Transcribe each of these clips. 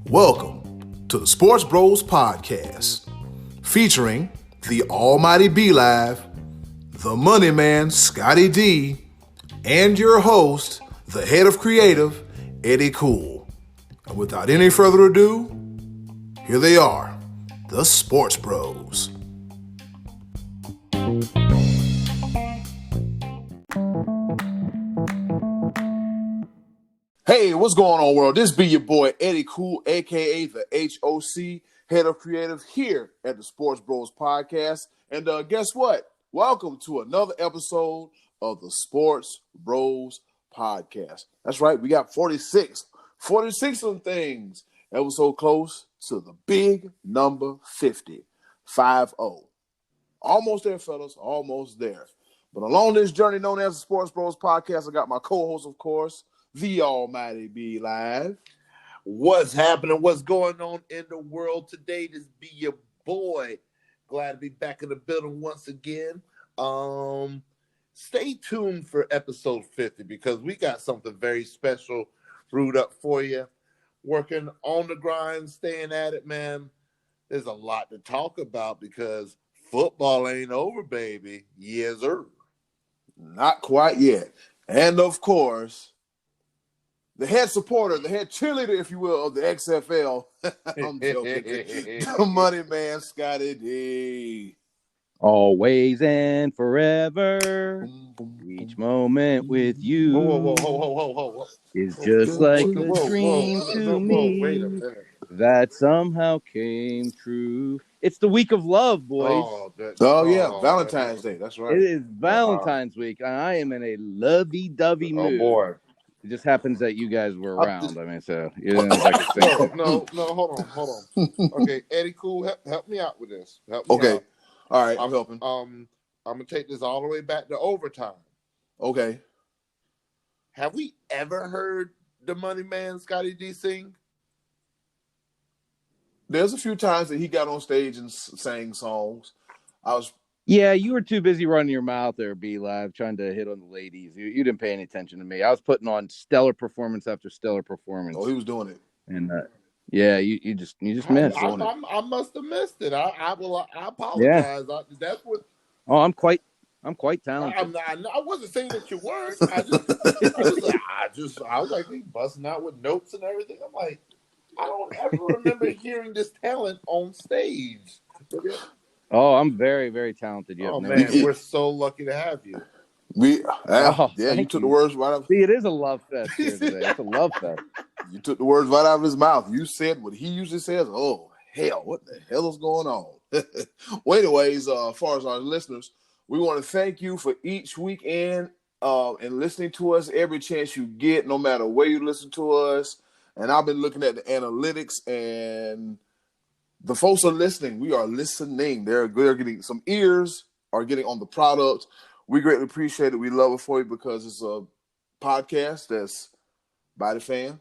Welcome to the Sports Bros Podcast, featuring the Almighty B-Live, the Money Man, Scottie D, and your host, the head of creative, Eddy Kool. And without any further ado, here they are, the Sports Bros. Hey, what's going on, world? This be your boy, Eddy Kool, a.k.a. the HOC, head of creative here at the Sports Bros Podcast. And guess what? Welcome to another episode of the Sports Bros Podcast. That's right, we got 46 of them things. That was so close to the big number 50, 5-0. Almost there, fellas, almost there. But along this journey known as the Sports Bros Podcast, I got my co-host, of course, the Almighty B Live. What's happening? What's going on in the world today? This be your boy. Glad to be back in the building once again. Stay tuned for episode 50 because we got something very special brewed up for you. Working on the grind, staying at it, man. There's a lot to talk about because football ain't over, baby. Yes, sir. Not quite yet. And of course, the head supporter, the head cheerleader, if you will, of the XFL. I'm joking. The Money Man, Scottie D. Always and forever. Each moment with you Whoa. is just like a dream to me Wait a minute. that somehow came true. It's the week of love, boys. Yeah, Valentine's Day. That's right. It is Valentine's week, and I am in a lovey-dovey mood. Oh, boy. It just happens that you guys were around. I mean, so you didn't like to say No, hold on. Okay, Eddy Kool, help me out with this. Help me Okay. out. All right, I'm helping. I'm gonna take this all the way back to overtime. Okay. Have we ever heard the Money Man Scottie D sing? There's a few times that he got on stage and sang songs. Yeah, you were too busy running your mouth there, B-Live, trying to hit on the ladies. You didn't pay any attention to me. I was putting on stellar performance after stellar performance. Oh, he was doing it. And yeah, you just missed. I must have missed it. I apologize. Yeah. That's what. Oh, I'm quite talented. I wasn't saying that you weren't. I was like, he busting out with notes and everything. I'm like, I don't ever remember hearing this talent on stage. Oh, I'm very, very talented. Man, we're so lucky to have you. You took the words right out. See, it is a love fest here today. It's a love fest. You took the words right out of his mouth. You said what he usually says. Oh, hell, what the hell is going on? Well, anyways, as far as our listeners, we want to thank you for each weekend and listening to us every chance you get, no matter where you listen to us. And I've been looking at the analytics, and the folks are listening. We are listening. They're getting some ears are getting on the product. We greatly appreciate it. We love it for you because it's a podcast that's by the fan,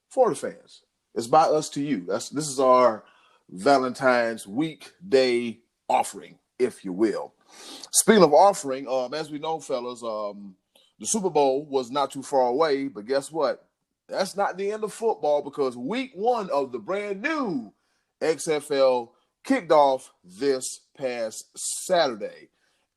for the fans. It's by us to you. This is our Valentine's weekday offering, if you will. Speaking of offering, as we know, fellas, the Super Bowl was not too far away, but guess what? That's not the end of football because week one of the brand new XFL kicked off this past Saturday.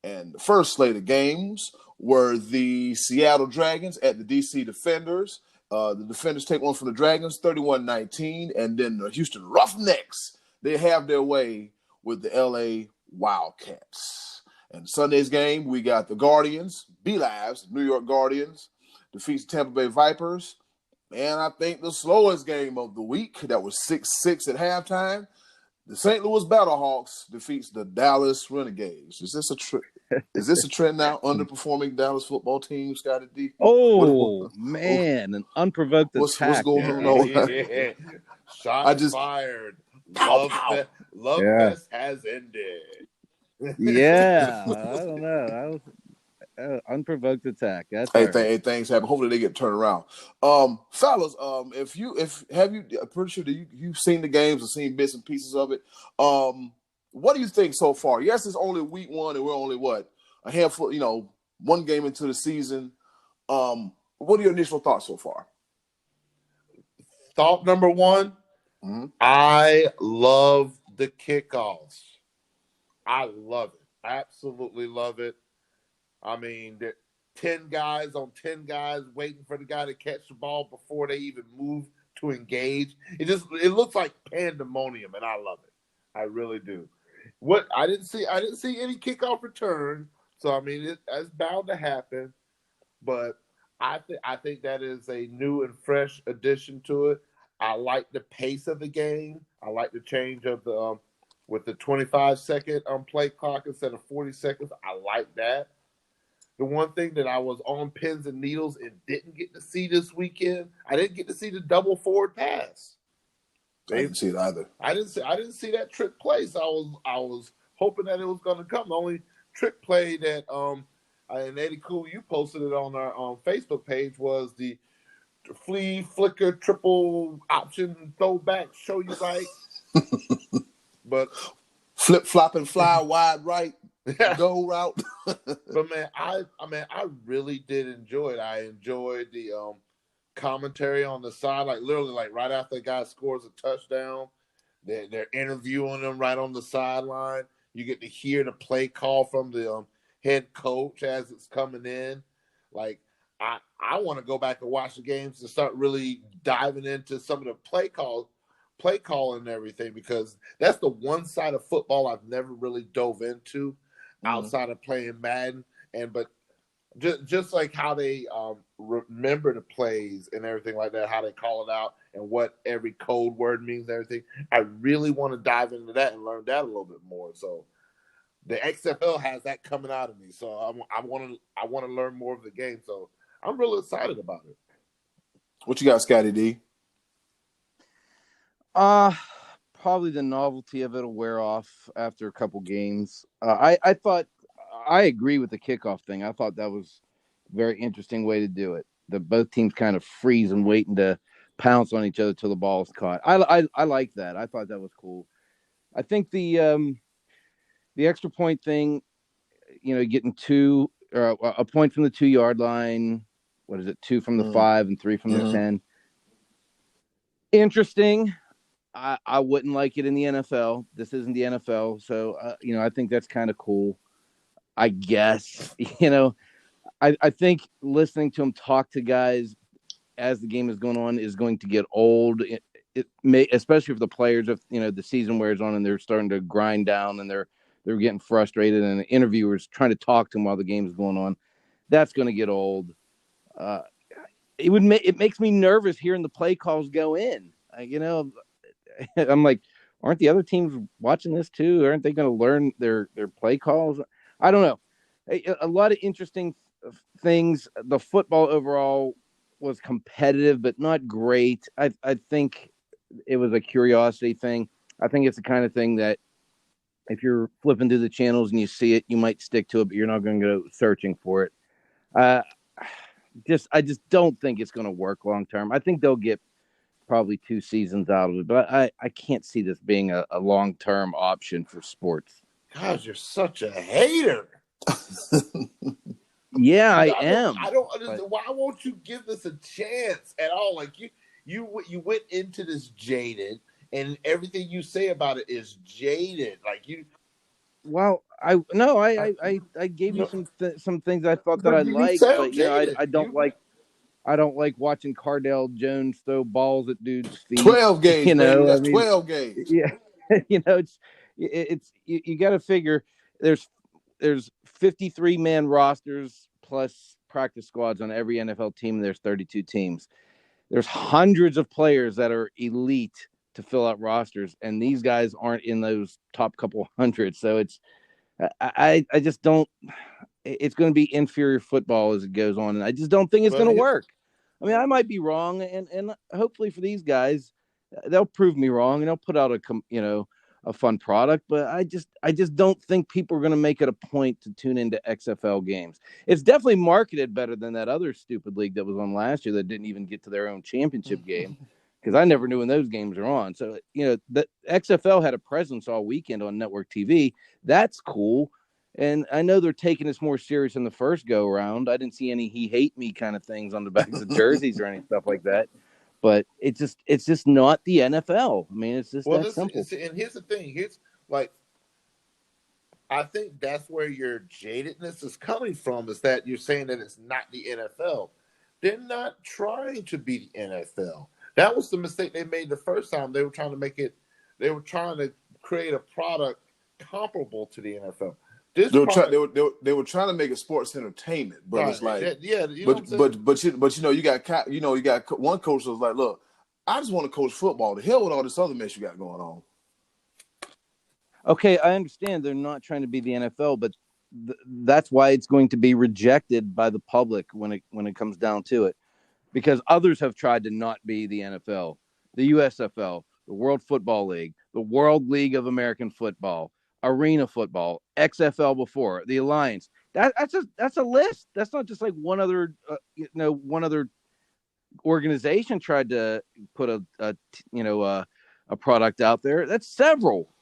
And the first slate of games were the Seattle Dragons at the DC Defenders. The Defenders take one from the Dragons, 31-19. And then the Houston Roughnecks, they have their way with the LA Wildcats. And Sunday's game, we got the Guardians, B-Lives, New York Guardians, defeats the Tampa Bay Vipers. And I think the slowest game of the week, that was 6-6 at halftime, the St. Louis Battlehawks defeats the Dallas Renegades. Is this a trend now? Underperforming Dallas football team, Scottie D? Oh, man, an unprovoked attack. What's going on? Shots fired. Love Fest has ended. Yeah, I don't know. Unprovoked attack. That's things happen. Hopefully they get turned around. Fellas, I'm pretty sure that you've seen the games or seen bits and pieces of it. What do you think so far? Yes, it's only week one and we're only a handful, one game into the season. What are your initial thoughts so far? Thought number one, I love the kickoffs. I love it. Absolutely love it. I mean, 10 guys on 10 guys waiting for the guy to catch the ball before they even move to engage. It looks like pandemonium, and I love it. I really do. I didn't see any kickoff return, so I mean it's bound to happen. But I think that is a new and fresh addition to it. I like the pace of the game. I like the change of the with the 25-second play clock instead of 40 seconds. I like that. The one thing that I was on pins and needles and didn't get to see this weekend, I didn't get to see the double forward pass. I didn't see it either. I didn't see that trick place. I was hoping that it was going to come. The only trick play that and Eddy Kool, you posted it on our Facebook page, was the flea flicker triple option throwback show you right. But flip flop and fly wide right go route. But man, I really did enjoy it. I enjoyed the commentary on the side, like literally like right after the guy scores a touchdown, they're interviewing him right on the sideline. You get to hear the play call from the head coach as it's coming in. Like I want to go back and watch the games and start really diving into some of the play calling and everything, because that's the one side of football I've never really dove into outside of playing Madden. But just like how they remember the plays and everything like that, how they call it out and what every code word means and everything, I really want to dive into that and learn that a little bit more. So the XFL has that coming out of me, so I want to learn more of the game. So I'm really excited about it. What you got, Scottie D? Probably the novelty of it'll wear off after a couple games. I thought, I agree with the kickoff thing. I thought that was a very interesting way to do it. That both teams kind of freeze and waiting to pounce on each other till the ball is caught. I like that. I thought that was cool. I think the extra point thing, getting a point from the 2-yard line. What is it? 2 from the 5 and 3 from the 10. Interesting. I wouldn't like it in the NFL. This isn't the NFL. So, I think that's kind of cool. I guess, I think listening to him talk to guys as the game is going on is going to get old. It may, especially if the players, if the season wears on and they're starting to grind down and they're getting frustrated, and the interviewers trying to talk to them while the game is going on. That's going to get old. It makes me nervous hearing the play calls go in. I'm like, aren't the other teams watching this too? Aren't they going to learn their play calls? I don't know. A lot of interesting things. The football overall was competitive, but not great. I think it was a curiosity thing. I think it's the kind of thing that if you're flipping through the channels and you see it, you might stick to it, but you're not going to go searching for it. I just don't think it's going to work long term. I think they'll get probably 2 seasons out of it, but I can't see this being a long-term option for sports. Gosh, you're such a hater. Yeah, I am. I don't understand. Why won't you give this a chance at all? Like you went into this jaded, and everything you say about it is jaded. Like you. Well, I gave you some things I thought that I liked, but I don't like watching Cardale Jones throw balls at dudes' feet. 12 games, baby. That's 12 games. Yeah, it's you got to figure there's 53-man rosters plus practice squads on every NFL team. There's 32 teams. There's hundreds of players that are elite to fill out rosters, and these guys aren't in those top couple hundred. So I just don't. It's going to be inferior football as it goes on, and I just don't think it's going to work. I mean, I might be wrong, and hopefully for these guys, they'll prove me wrong, and they'll put out a fun product. But I just don't think people are going to make it a point to tune into XFL games. It's definitely marketed better than that other stupid league that was on last year that didn't even get to their own championship game, because I never knew when those games are on. So the XFL had a presence all weekend on network TV. That's cool. And I know they're taking this more serious in the first go around. I didn't see any "he hate me" kind of things on the backs of jerseys or any stuff like that. But it's just not the NFL. I mean, it's just Well, that this simple. is, and here's the thing. Here's like I think that's where your jadedness is coming from. Is that you're saying that it's not the NFL? They're not trying to be the NFL. That was the mistake they made the first time. They were trying to make it. They were trying to create a product comparable to the NFL. This They were, product, they were trying to make it sports entertainment, but right? it's like, Yeah, you know what I'm saying. you got one coach that was like, look, I just want to coach football. The hell with all this other mess you got going on. Okay, I understand they're not trying to be the NFL, but that's why it's going to be rejected by the public when it comes down to it, because others have tried to not be the NFL, the USFL, the World Football League, the World League of American Football, Arena Football, XFL before, the Alliance. That's a list. That's not just like one other organization tried to put a product out there. That's several.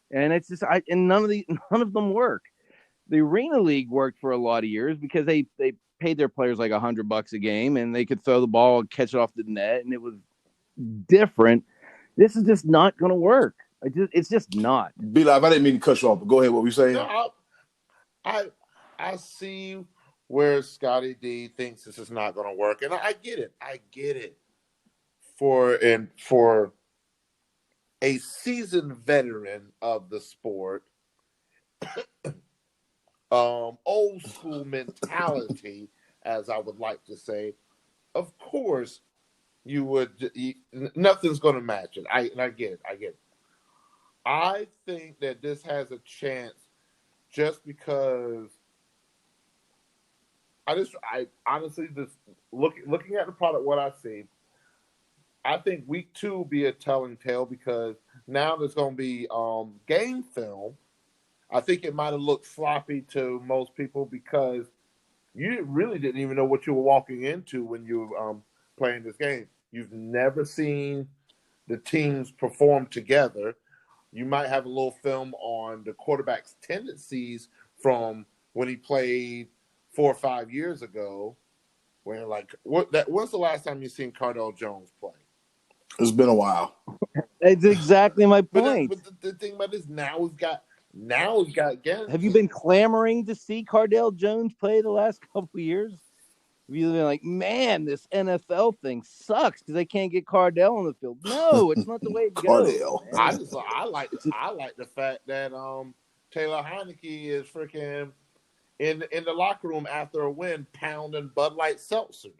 And it's just and none of them work. The Arena League worked for a lot of years because they paid their players like $100 a game, and they could throw the ball and catch it off the net, and it was different. This is just not going to work. It's just not. Be like, I didn't mean to cut you off, but go ahead. What were you saying? No, I see where Scottie D thinks this is not going to work, and I get it. I get it. For a seasoned veteran of the sport, old school mentality, as I would like to say, of course, nothing's going to match it. I get it. I think that this has a chance just because I honestly just looking at the product, what I see, I think week 2 will be a telling tale because now there's going to be game film. I think it might have looked sloppy to most people because you really didn't even know what you were walking into when you were playing this game. You've never seen the teams perform together. You might have a little film on the quarterback's tendencies from when he played 4 or 5 years ago. Where when's the last time you seen Cardell Jones play? It's been a while. That's exactly my point. But the thing about this, now he's got again. Have you been clamoring to see Cardell Jones play the last couple of years? Have you been like, man, this NFL thing sucks because they can't get Cardell on the field? No, it's not the way it Cardell. goes. I like the fact that Taylor Heineke is freaking in the locker room after a win, pounding Bud Light seltzers.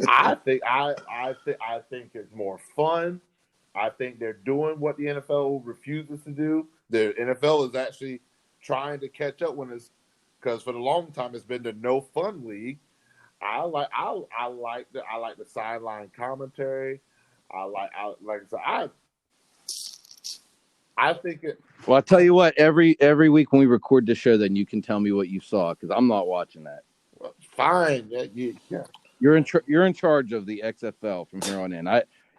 I think it's more fun. I think they're doing what the NFL refuses to do. The NFL is actually trying to catch up because for the long time it's been the no fun league. I like the sideline commentary. I think it. Well, I'll tell you what. Every week when we record the show, then you can tell me what you saw because I'm not watching that. Well, fine. Yeah. You're in charge of the XFL from here on in.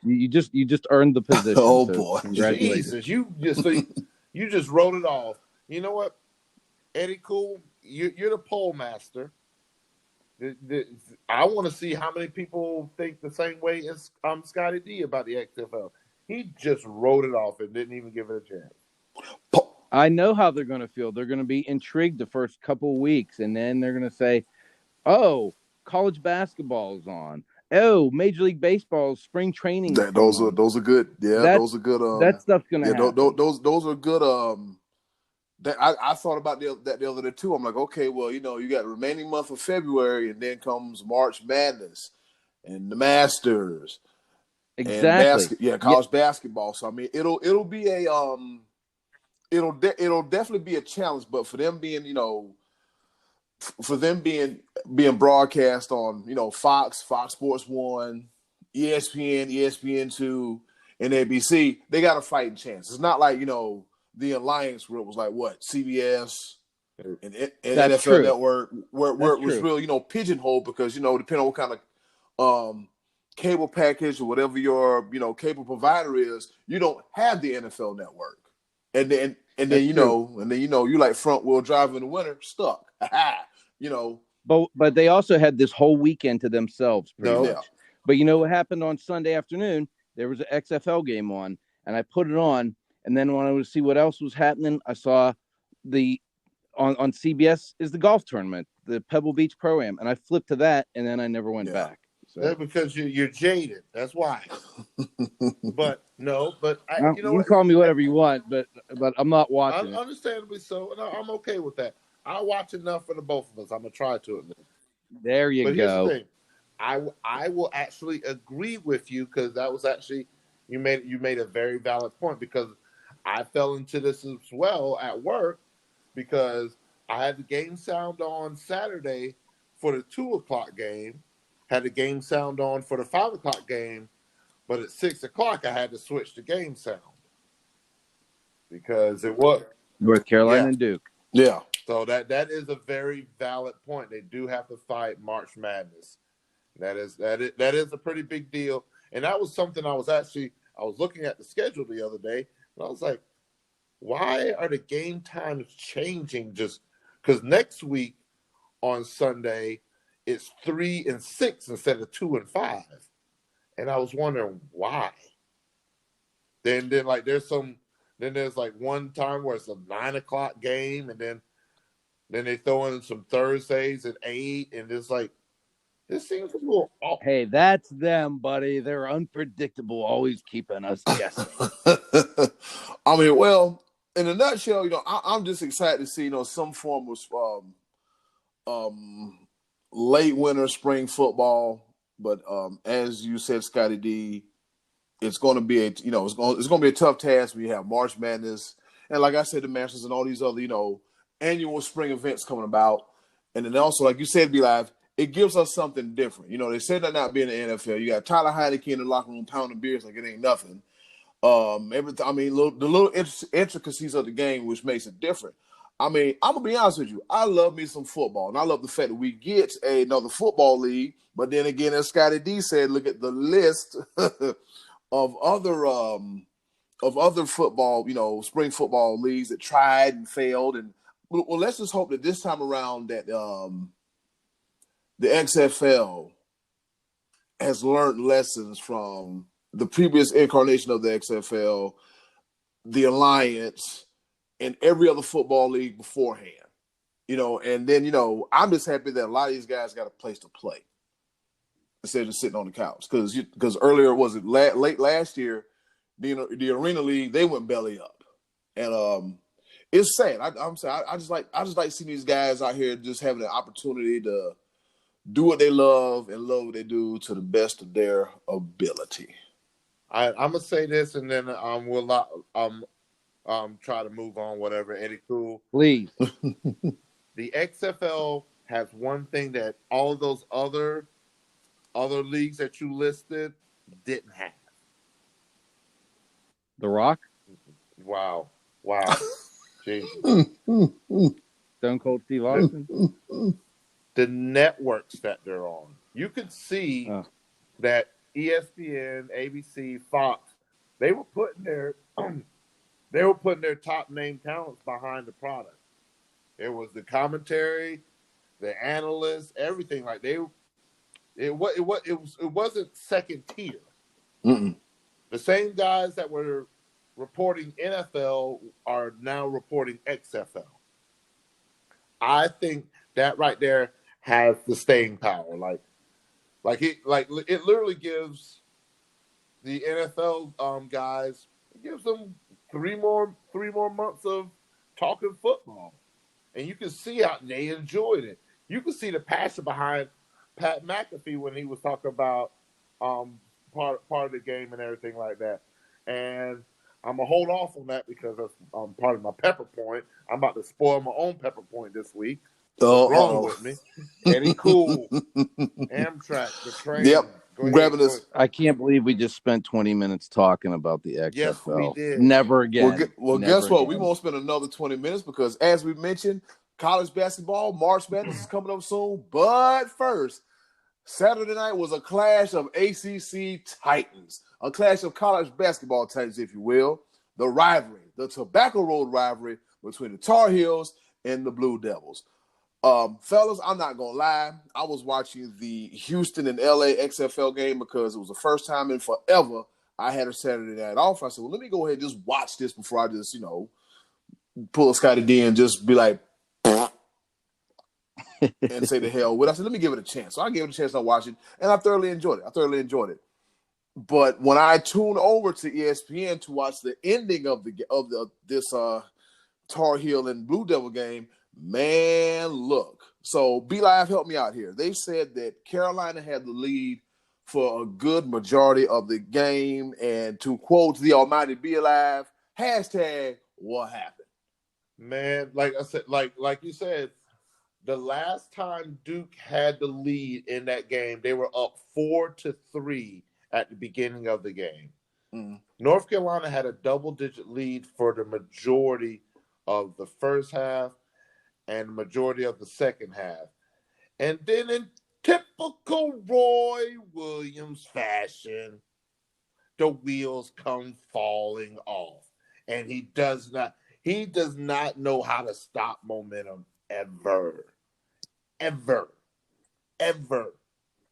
You just earned the position. Oh so boy, Jesus! You just wrote it off. You know what, Eddy Kool, you're the poll master. I want to see how many people think the same way as Scottie D about the XFL. He just wrote it off and didn't even give it a chance. I know how they're going to feel. They're going to be intrigued the first couple of weeks, and then they're going to say, "Oh, college basketball is on. Oh, Major League Baseball spring training." Those are good. Yeah, those are good. That stuff's going to happen. Those are good. I thought about that the other day too. I'm like, okay, well, you got the remaining month of February, and then comes March Madness and the Masters. Exactly. College basketball. So I mean, it'll be a it'll definitely be a challenge. But for them being being broadcast on Fox Sports 1, ESPN, ESPN2, and ABC, they got a fighting chance. It's not like the Alliance where it was like what CBS and NFL true. Network where it was real pigeonholed because depending on what kind of cable package or whatever your cable provider is, you don't have the NFL Network. and then That's true. you like front wheel drive in the winter, stuck. you know, But they also had this whole weekend to themselves, pretty No. much. But you know what happened on Sunday afternoon? There was an XFL game on, and I put it on. And then when I was to see what else was happening, I saw the on CBS is the golf tournament, the Pebble Beach Pro-Am, and I flipped to that, and then I never went back. So That's because you're jaded. That's why. But no, but well, you know you what? can call me whatever you want, but I'm not watching it. Understandably so, and I'm okay with that. I watch enough for the both of us. I'm gonna try to at least. There you But go. here's the thing, I will actually agree with you because that was actually you made a very valid point because I fell into this as well at work because I had the game sound on Saturday for the 2:00 game, had the game sound on for the 5:00 game, but at 6:00 I had to switch the game sound because it was North Carolina and Duke. Yeah. So that is a very valid point. They do have to fight March Madness. That is a pretty big deal. And that was something I was looking at the schedule the other day, and I was like, why are the game times changing? Just because next week on Sunday it's 3 and 6 instead of 2 and 5, and I was wondering why. Then like there's like one time where it's a 9:00 game, and then they throw in some Thursdays at 8, and it's like this seems a little off. Hey, that's them, buddy. They're unpredictable, always keeping us guessing. I mean, well, in a nutshell, I'm just excited to see, some form of late winter, spring football. But as you said, Scottie D, it's going to be it's going to be a tough task. We have March Madness, and like I said, the Masters and all these other annual spring events coming about, and then also, like you said, be live. It gives us something different. They said that not being the NFL. You got Tyler Heineke in the locker room pounding beers like it ain't nothing. The little intricacies of the game, which makes it different. I mean, I'm gonna be honest with you. I love me some football, and I love the fact that we get another football league. But then again, as Scottie D said, look at the list of other football, spring football leagues that tried and failed. And well, let's just hope that this time around that the XFL has learned lessons from the previous incarnation of the XFL, the Alliance, and every other football league beforehand. And then, I'm just happy that a lot of these guys got a place to play instead of just sitting on the couch. Because earlier, late last year, the Arena League, they went belly up. And it's sad. I'm saying I just like seeing these guys out here just having the opportunity to do what they love and love what they do to the best of their ability. I'm gonna say this, and then we'll try to move on. Whatever, Eddy Kool. Please. The XFL has one thing that all of those other leagues that you listed didn't have. The Rock. Wow. Jesus. Stone Cold Steve Austin. The networks that they're on. You could see that ESPN, ABC, Fox, they were putting their top name talents behind the product. It was the commentary, the analysts, everything. Like it wasn't second tier. Mm-mm. The same guys that were reporting NFL are now reporting XFL. I think that right there has the staying power. It literally gives the NFL guys, it gives them three more months of talking football. And you can see how they enjoyed it. You can see the passion behind Pat McAfee when he was talking about part of the game and everything like that. And I'm going to hold off on that because that's part of my pepper point. I'm about to spoil my own pepper point this week. What's wrong with me? Eddy Kool, Amtrak, the train. Yep. Grabbing this. I can't believe we just spent 20 minutes talking about the XFL. Yes, we did. Never again. Guess what? We won't spend another 20 minutes because, as we mentioned, college basketball, March Madness is coming up soon. But first, Saturday night was a clash of ACC titans, a clash of college basketball titans, if you will. The rivalry, the Tobacco Road Rivalry between the Tar Heels and the Blue Devils. Fellas, I'm not going to lie. I was watching the Houston and LA XFL game because it was the first time in forever I had a Saturday night off. I said, well, let me go ahead and just watch this before I just, pull a Scottie D and just be like, and say the hell with it. I said, let me give it a chance. So I gave it a chance to watch it, and I thoroughly enjoyed it. But when I tuned over to ESPN to watch the ending of this Tar Heel and Blue Devil game, man, look. So BeLive helped me out here. They said that Carolina had the lead for a good majority of the game, and to quote the almighty BeLive, hashtag what happened. Man, like I said, like you said, the last time Duke had the lead in that game, they were up 4-3 at the beginning of the game. Mm. North Carolina had a double-digit lead for the majority of the first half and the majority of the second half. And then in typical Roy Williams fashion, the wheels come falling off. And he does not know how to stop momentum ever.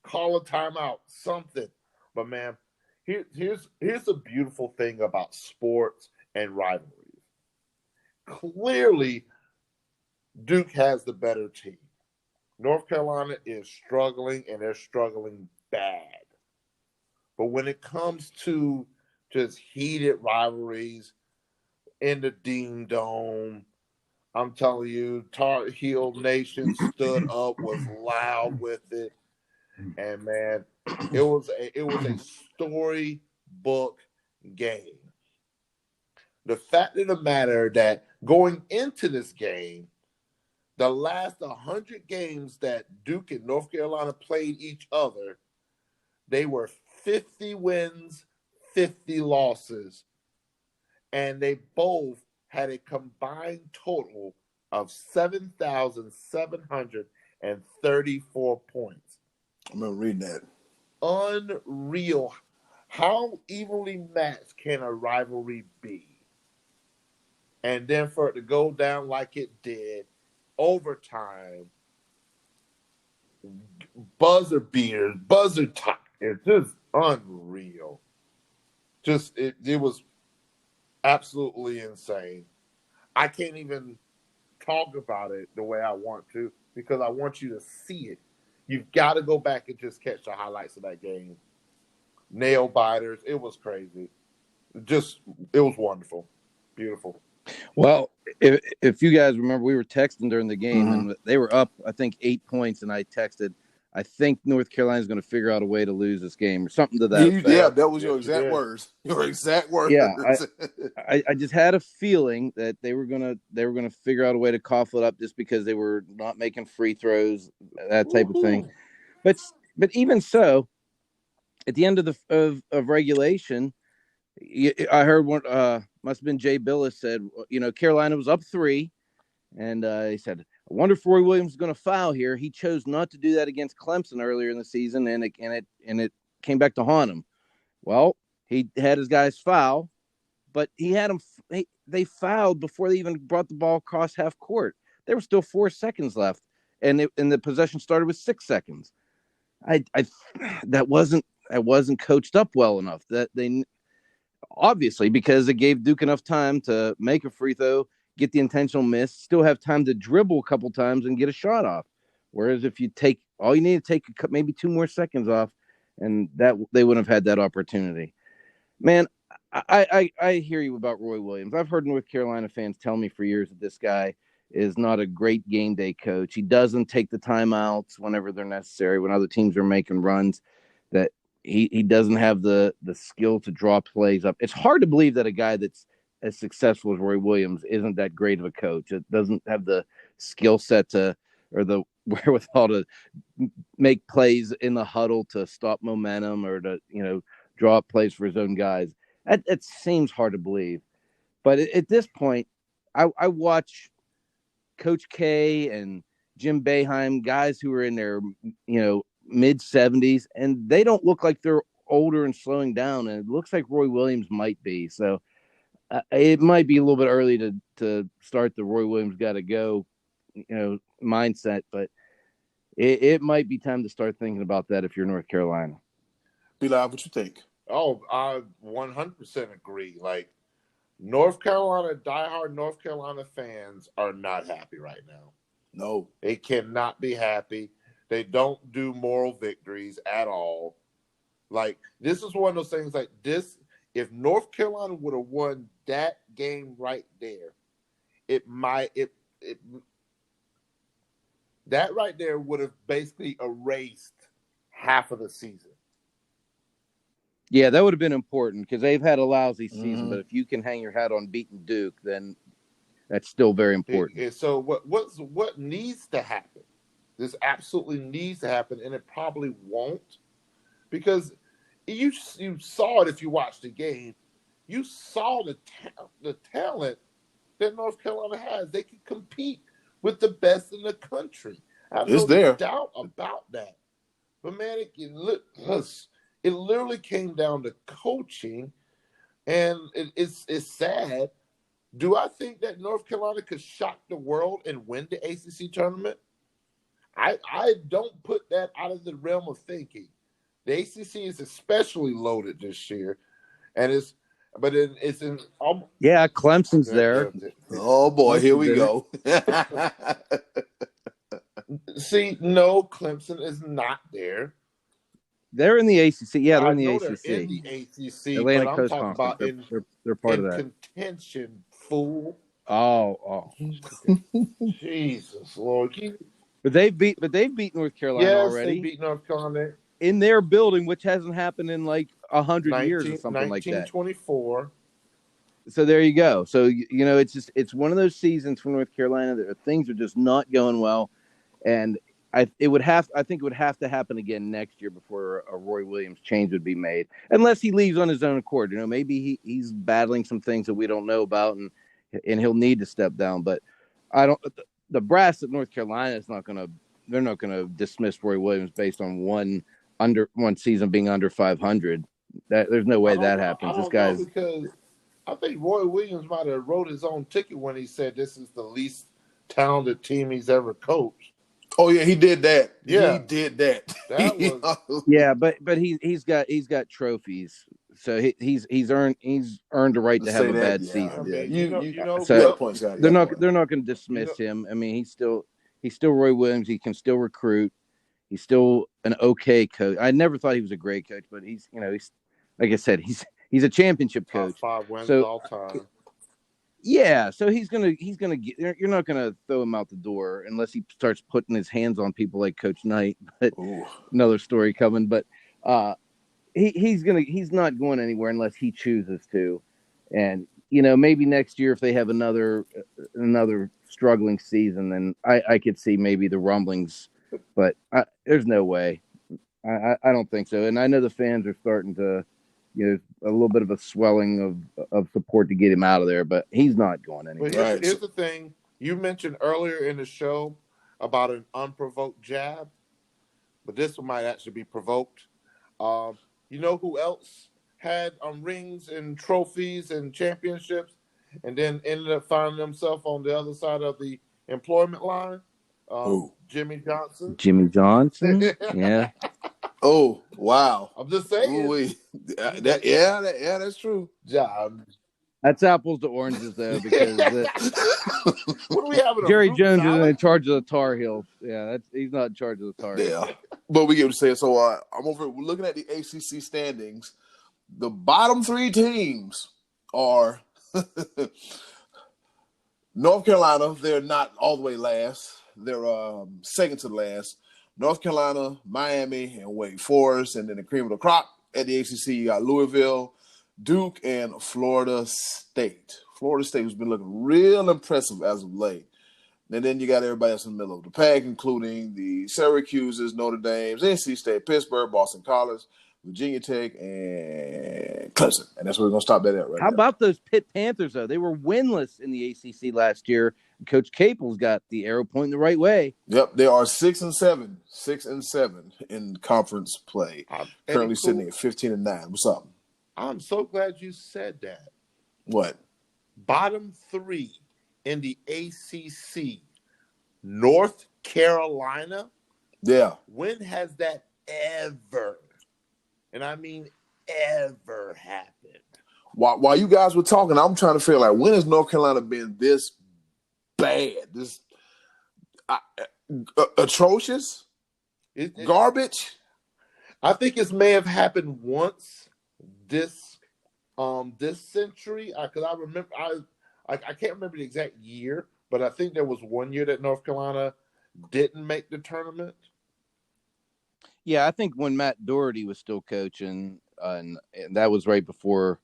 Call a timeout, something. But man, here's the beautiful thing about sports and rivalries. Clearly, Duke has the better team. North Carolina is struggling, and they're struggling bad. But when it comes to just heated rivalries in the Dean Dome, I'm telling you, Tar Heel Nation stood up, was loud with it, and man, it was a storybook game. The fact of the matter that going into this game, the last 100 games that Duke and North Carolina played each other, they were 50 wins, 50 losses, and they both had a combined total of 7,734 points. I'm going to read that. Unreal. How evenly matched can a rivalry be? And then for it to go down like it did, overtime, buzzer beaters, buzzer time, it's just unreal. It was absolutely insane. I can't even talk about it the way I want to because I want you to see it. You've got to go back and just catch the highlights of that game. Nail biters. It was crazy. It was wonderful. Beautiful. Well, if you guys remember, we were texting during the game, and they were up, I think, 8 points, and I texted, I think North Carolina's going to figure out a way to lose this game or something to that effect. Yeah, that was your exact words. Your exact words. Yeah, I just had a feeling that they were gonna figure out a way to cough it up just because they were not making free throws, that type of thing. But even so, at the end of regulation, I heard one must have been Jay Billis said, Carolina was up 3, and he said, I wonder if Roy Williams is going to foul here. He chose not to do that against Clemson earlier in the season, and it came back to haunt him. Well, he had his guys foul, but he had them. They fouled before they even brought the ball across half court. There were still 4 seconds left, and the possession started with 6 seconds. That wasn't coached up well enough. That they obviously, because it gave Duke enough time to make a free throw, get the intentional miss, still have time to dribble a couple times and get a shot off. Whereas if you take all you need to take maybe 2 more seconds off, and that they wouldn't have had that opportunity. Man, I hear you about Roy Williams. I've heard North Carolina fans tell me for years that this guy is not a great game day coach. He doesn't take the timeouts whenever they're necessary, when other teams are making runs, that he doesn't have the skill to draw plays up. It's hard to believe that a guy that's as successful as Roy Williams isn't that great of a coach. It doesn't have the skill set or the wherewithal to make plays in the huddle to stop momentum or to, draw up plays for his own guys. It seems hard to believe. But at this point, I watch Coach K and Jim Boeheim, guys who are in their, mid-70s, and they don't look like they're older and slowing down, and it looks like Roy Williams might be. So it might be a little bit early to start the Roy Williams got to go, mindset, but it might be time to start thinking about that if you're North Carolina. Be live, what you think? Oh, I 100% agree. Like, North Carolina, diehard North Carolina fans are not happy right now. No. They cannot be happy. They don't do moral victories at all. Like, this is one of those things like this. If North Carolina would have won that game right there, that right there would have basically erased half of the season. Yeah, that would have been important because they've had a lousy season. But if you can hang your hat on beating Duke, then that's still very important. So what needs to happen? This absolutely needs to happen, and it probably won't, because you saw it if you watched the game. You saw the talent that North Carolina has. They can compete with the best in the country. I have no doubt about that. But man, it literally came down to coaching, and it's sad. Do I think that North Carolina could shock the world and win the ACC tournament? I don't put that out of the realm of thinking. The ACC is especially loaded this year, and it's in. Yeah, Clemson's there. Oh boy, here we go. See, no, Clemson is not there. They're in the ACC. Yeah, they're in the ACC. They're in the ACC, Atlantic but I'm Coast talking Conference. about they're part of that. Contention, fool. Oh. Jesus Lord. But they've beat North Carolina already. They beat North Carolina in their building, which hasn't happened in like 100 years or something like that. 1924. So there you go. So it's one of those seasons for North Carolina that things are just not going well, and I think it would have to happen again next year before a Roy Williams change would be made, unless he leaves on his own accord. Maybe he's battling some things that we don't know about, and he'll need to step down. But I don't. The brass at North Carolina is not going to. They're not going to dismiss Roy Williams based on one season being under 500. There's no way that happens. This guy's because I think Roy Williams might have wrote his own ticket when he said this is the least talented team he's ever coached. Oh yeah, he did that. Yeah, he did that. Yeah, but he's got trophies, so he's earned a right to have a bad season. Yeah, they're not going to dismiss him. I mean, he's still Roy Williams. He can still recruit. He's still an okay coach. I never thought he was a great coach, but he's like I said, he's a championship coach. Top 5 wins all time. Yeah, so he's gonna get. You're not gonna throw him out the door unless he starts putting his hands on people like Coach Knight. But another story coming. But he's not going anywhere unless he chooses to. And maybe next year if they have another struggling season, then I could see maybe the rumblings. But there's no way. I don't think so. And I know the fans are starting to. A little bit of a swelling of support to get him out of there, but he's not going anywhere. Well, here's the thing. You mentioned earlier in the show about an unprovoked jab, but this one might actually be provoked. You know who else had rings and trophies and championships and then ended up finding himself on the other side of the employment line? Jimmy Johnson. Jimmy Johnson? Yeah. Oh, wow. I'm just saying. That's true. Job. That's apples to oranges, though, because what do we have? Jerry Jones is in charge of the Tar Heels. Yeah, he's not in charge of the Tar Heels. Yeah, but we get to say it. So I'm over looking at the ACC standings. The bottom 3 teams are North Carolina. They're not all the way last. They're second to the last. North Carolina, Miami, and Wake Forest, and then the cream of the crop at the ACC. You got Louisville, Duke, and Florida State. Florida State has been looking real impressive as of late. And then you got everybody else in the middle of the pack, including the Syracuses, Notre Dames, NC State, Pittsburgh, Boston College, Virginia Tech, and Clemson. And that's where we're going to stop that at right now. How about those Pitt Panthers, though? They were winless in the ACC last year. Coach Capel's got the arrow pointing the right way. Yep, they are 6-7 in conference play. Currently sitting at 15-9. What's up? I'm so glad you said that. What? bottom three in the ACC, North Carolina. Yeah. When has that ever, and I mean ever, happened? While you guys were talking, I'm trying to figure like when has North Carolina been this bad, this atrocious, garbage? I think it may have happened once this century. Because I remember I can't remember the exact year, but I think there was one year that North Carolina didn't make the tournament. Yeah, I think when Matt Doherty was still coaching, and that was right before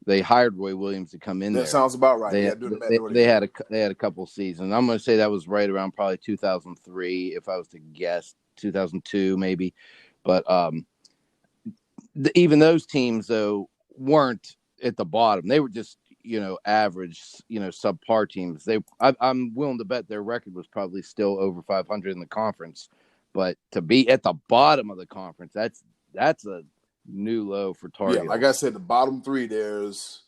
they hired Roy Williams to come in there. That sounds about right. They had a couple seasons. I'm going to say that was right around probably 2003, if I was to guess, 2002 maybe. But even those teams though weren't at the bottom. They were just average, subpar teams. I'm willing to bet their record was probably still over 500 in the conference. But to be at the bottom of the conference, that's a new low for Tar Heels. Yeah, like I said, the bottom three. There's,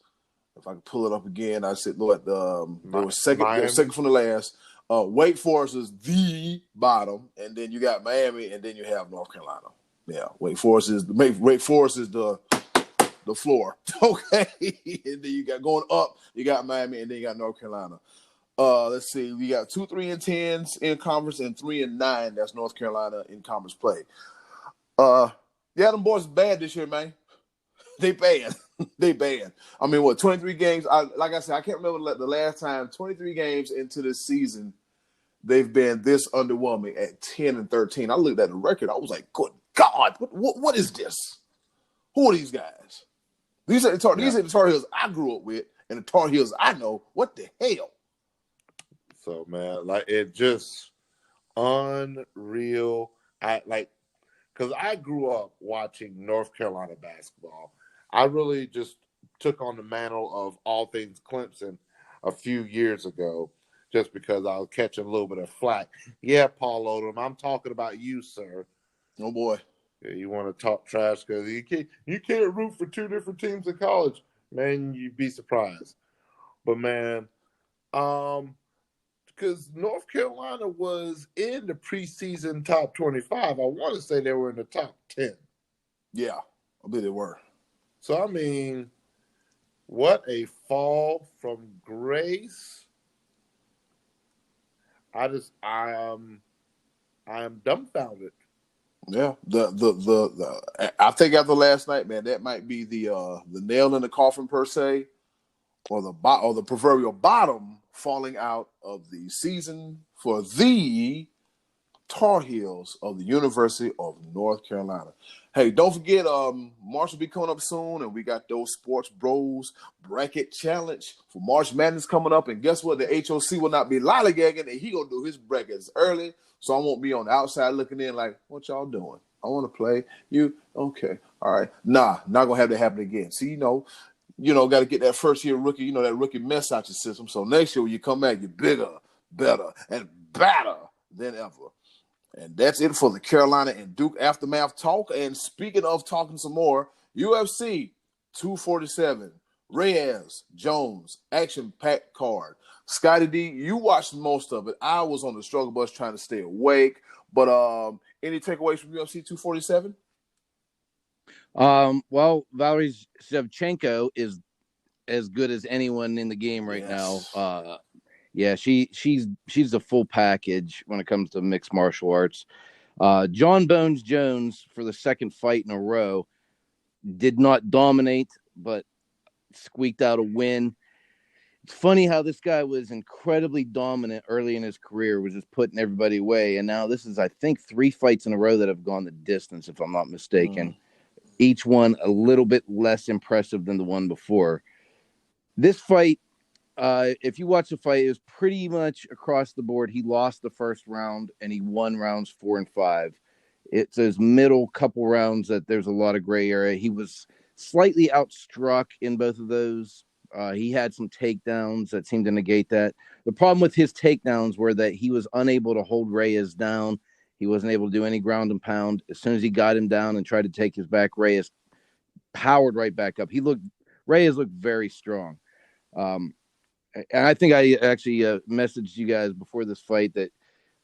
if I can pull it up again, I said, look, they were second from the last. Wake Forest is the bottom, and then you got Miami, and then you have North Carolina. Yeah, Wake Forest is the floor. Okay, and then you got going up. You got Miami, and then you got North Carolina. Let's see. We got 2 3-10s in conference and 3-9. That's North Carolina in conference play. Yeah, them boys bad this year, man. They bad. They bad. I mean, 23 games? Like I said, I can't remember the last time 23 games into this season they've been this underwhelming at 10-13. I looked at the record. I was like, good God, what is this? Who are these guys? These are the Tar Heels I grew up with and the Tar Heels I know. What the hell? So, man, like, it just unreal. Because I grew up watching North Carolina basketball. I really just took on the mantle of all things Clemson a few years ago just because I was catching a little bit of flack. Yeah, Paul Odom, I'm talking about you, sir. Oh, boy. Yeah, you want to talk trash because you can't root for two different teams in college. Man, you'd be surprised. But, man, because North Carolina was in the preseason top 25. I want to say they were in the top 10. Yeah, I believe they were. So, I mean, what a fall from grace. I am dumbfounded. Yeah, I think after last night, man, that might be the nail in the coffin per se, or the proverbial bottom falling out of the season for the Tar Heels of the University of North Carolina. Hey, don't forget, March will be coming up soon, and we got those Sports Bros Bracket Challenge for March Madness coming up. And guess what? The HOC will not be lollygagging, and he gonna do his brackets early, so I won't be on the outside looking in like, what y'all doing? I want to play. You okay? All right. Nah, not gonna have that happen again. See, got to get that first year rookie, that rookie mess out your system. So next year when you come back, you're bigger, better, and badder than ever. And that's it for the Carolina and Duke Aftermath talk. And speaking of talking some more, UFC 247, Reyes, Jones, action-packed card. Scottie D, you watched most of it. I was on the struggle bus trying to stay awake. But any takeaways from UFC 247? Well, Valerie Shevchenko is as good as anyone in the game right now. Yeah, she's the full package when it comes to mixed martial arts. John Bones Jones, for the second fight in a row, did not dominate, but squeaked out a win. It's funny how this guy was incredibly dominant early in his career, was just putting everybody away. And now this is, I think, 3 fights in a row that have gone the distance, if I'm not mistaken. Each one a little bit less impressive than the one before. This fight, if you watch the fight, it was pretty much across the board. He lost the first round, and he won rounds 4 and 5. It's those middle couple rounds that there's a lot of gray area. He was slightly outstruck in both of those. He had some takedowns that seemed to negate that. The problem with his takedowns were that he was unable to hold Reyes down. He wasn't able to do any ground and pound. As soon as he got him down and tried to take his back, Reyes powered right back up. Reyes looked very strong. and I think I actually messaged you guys before this fight that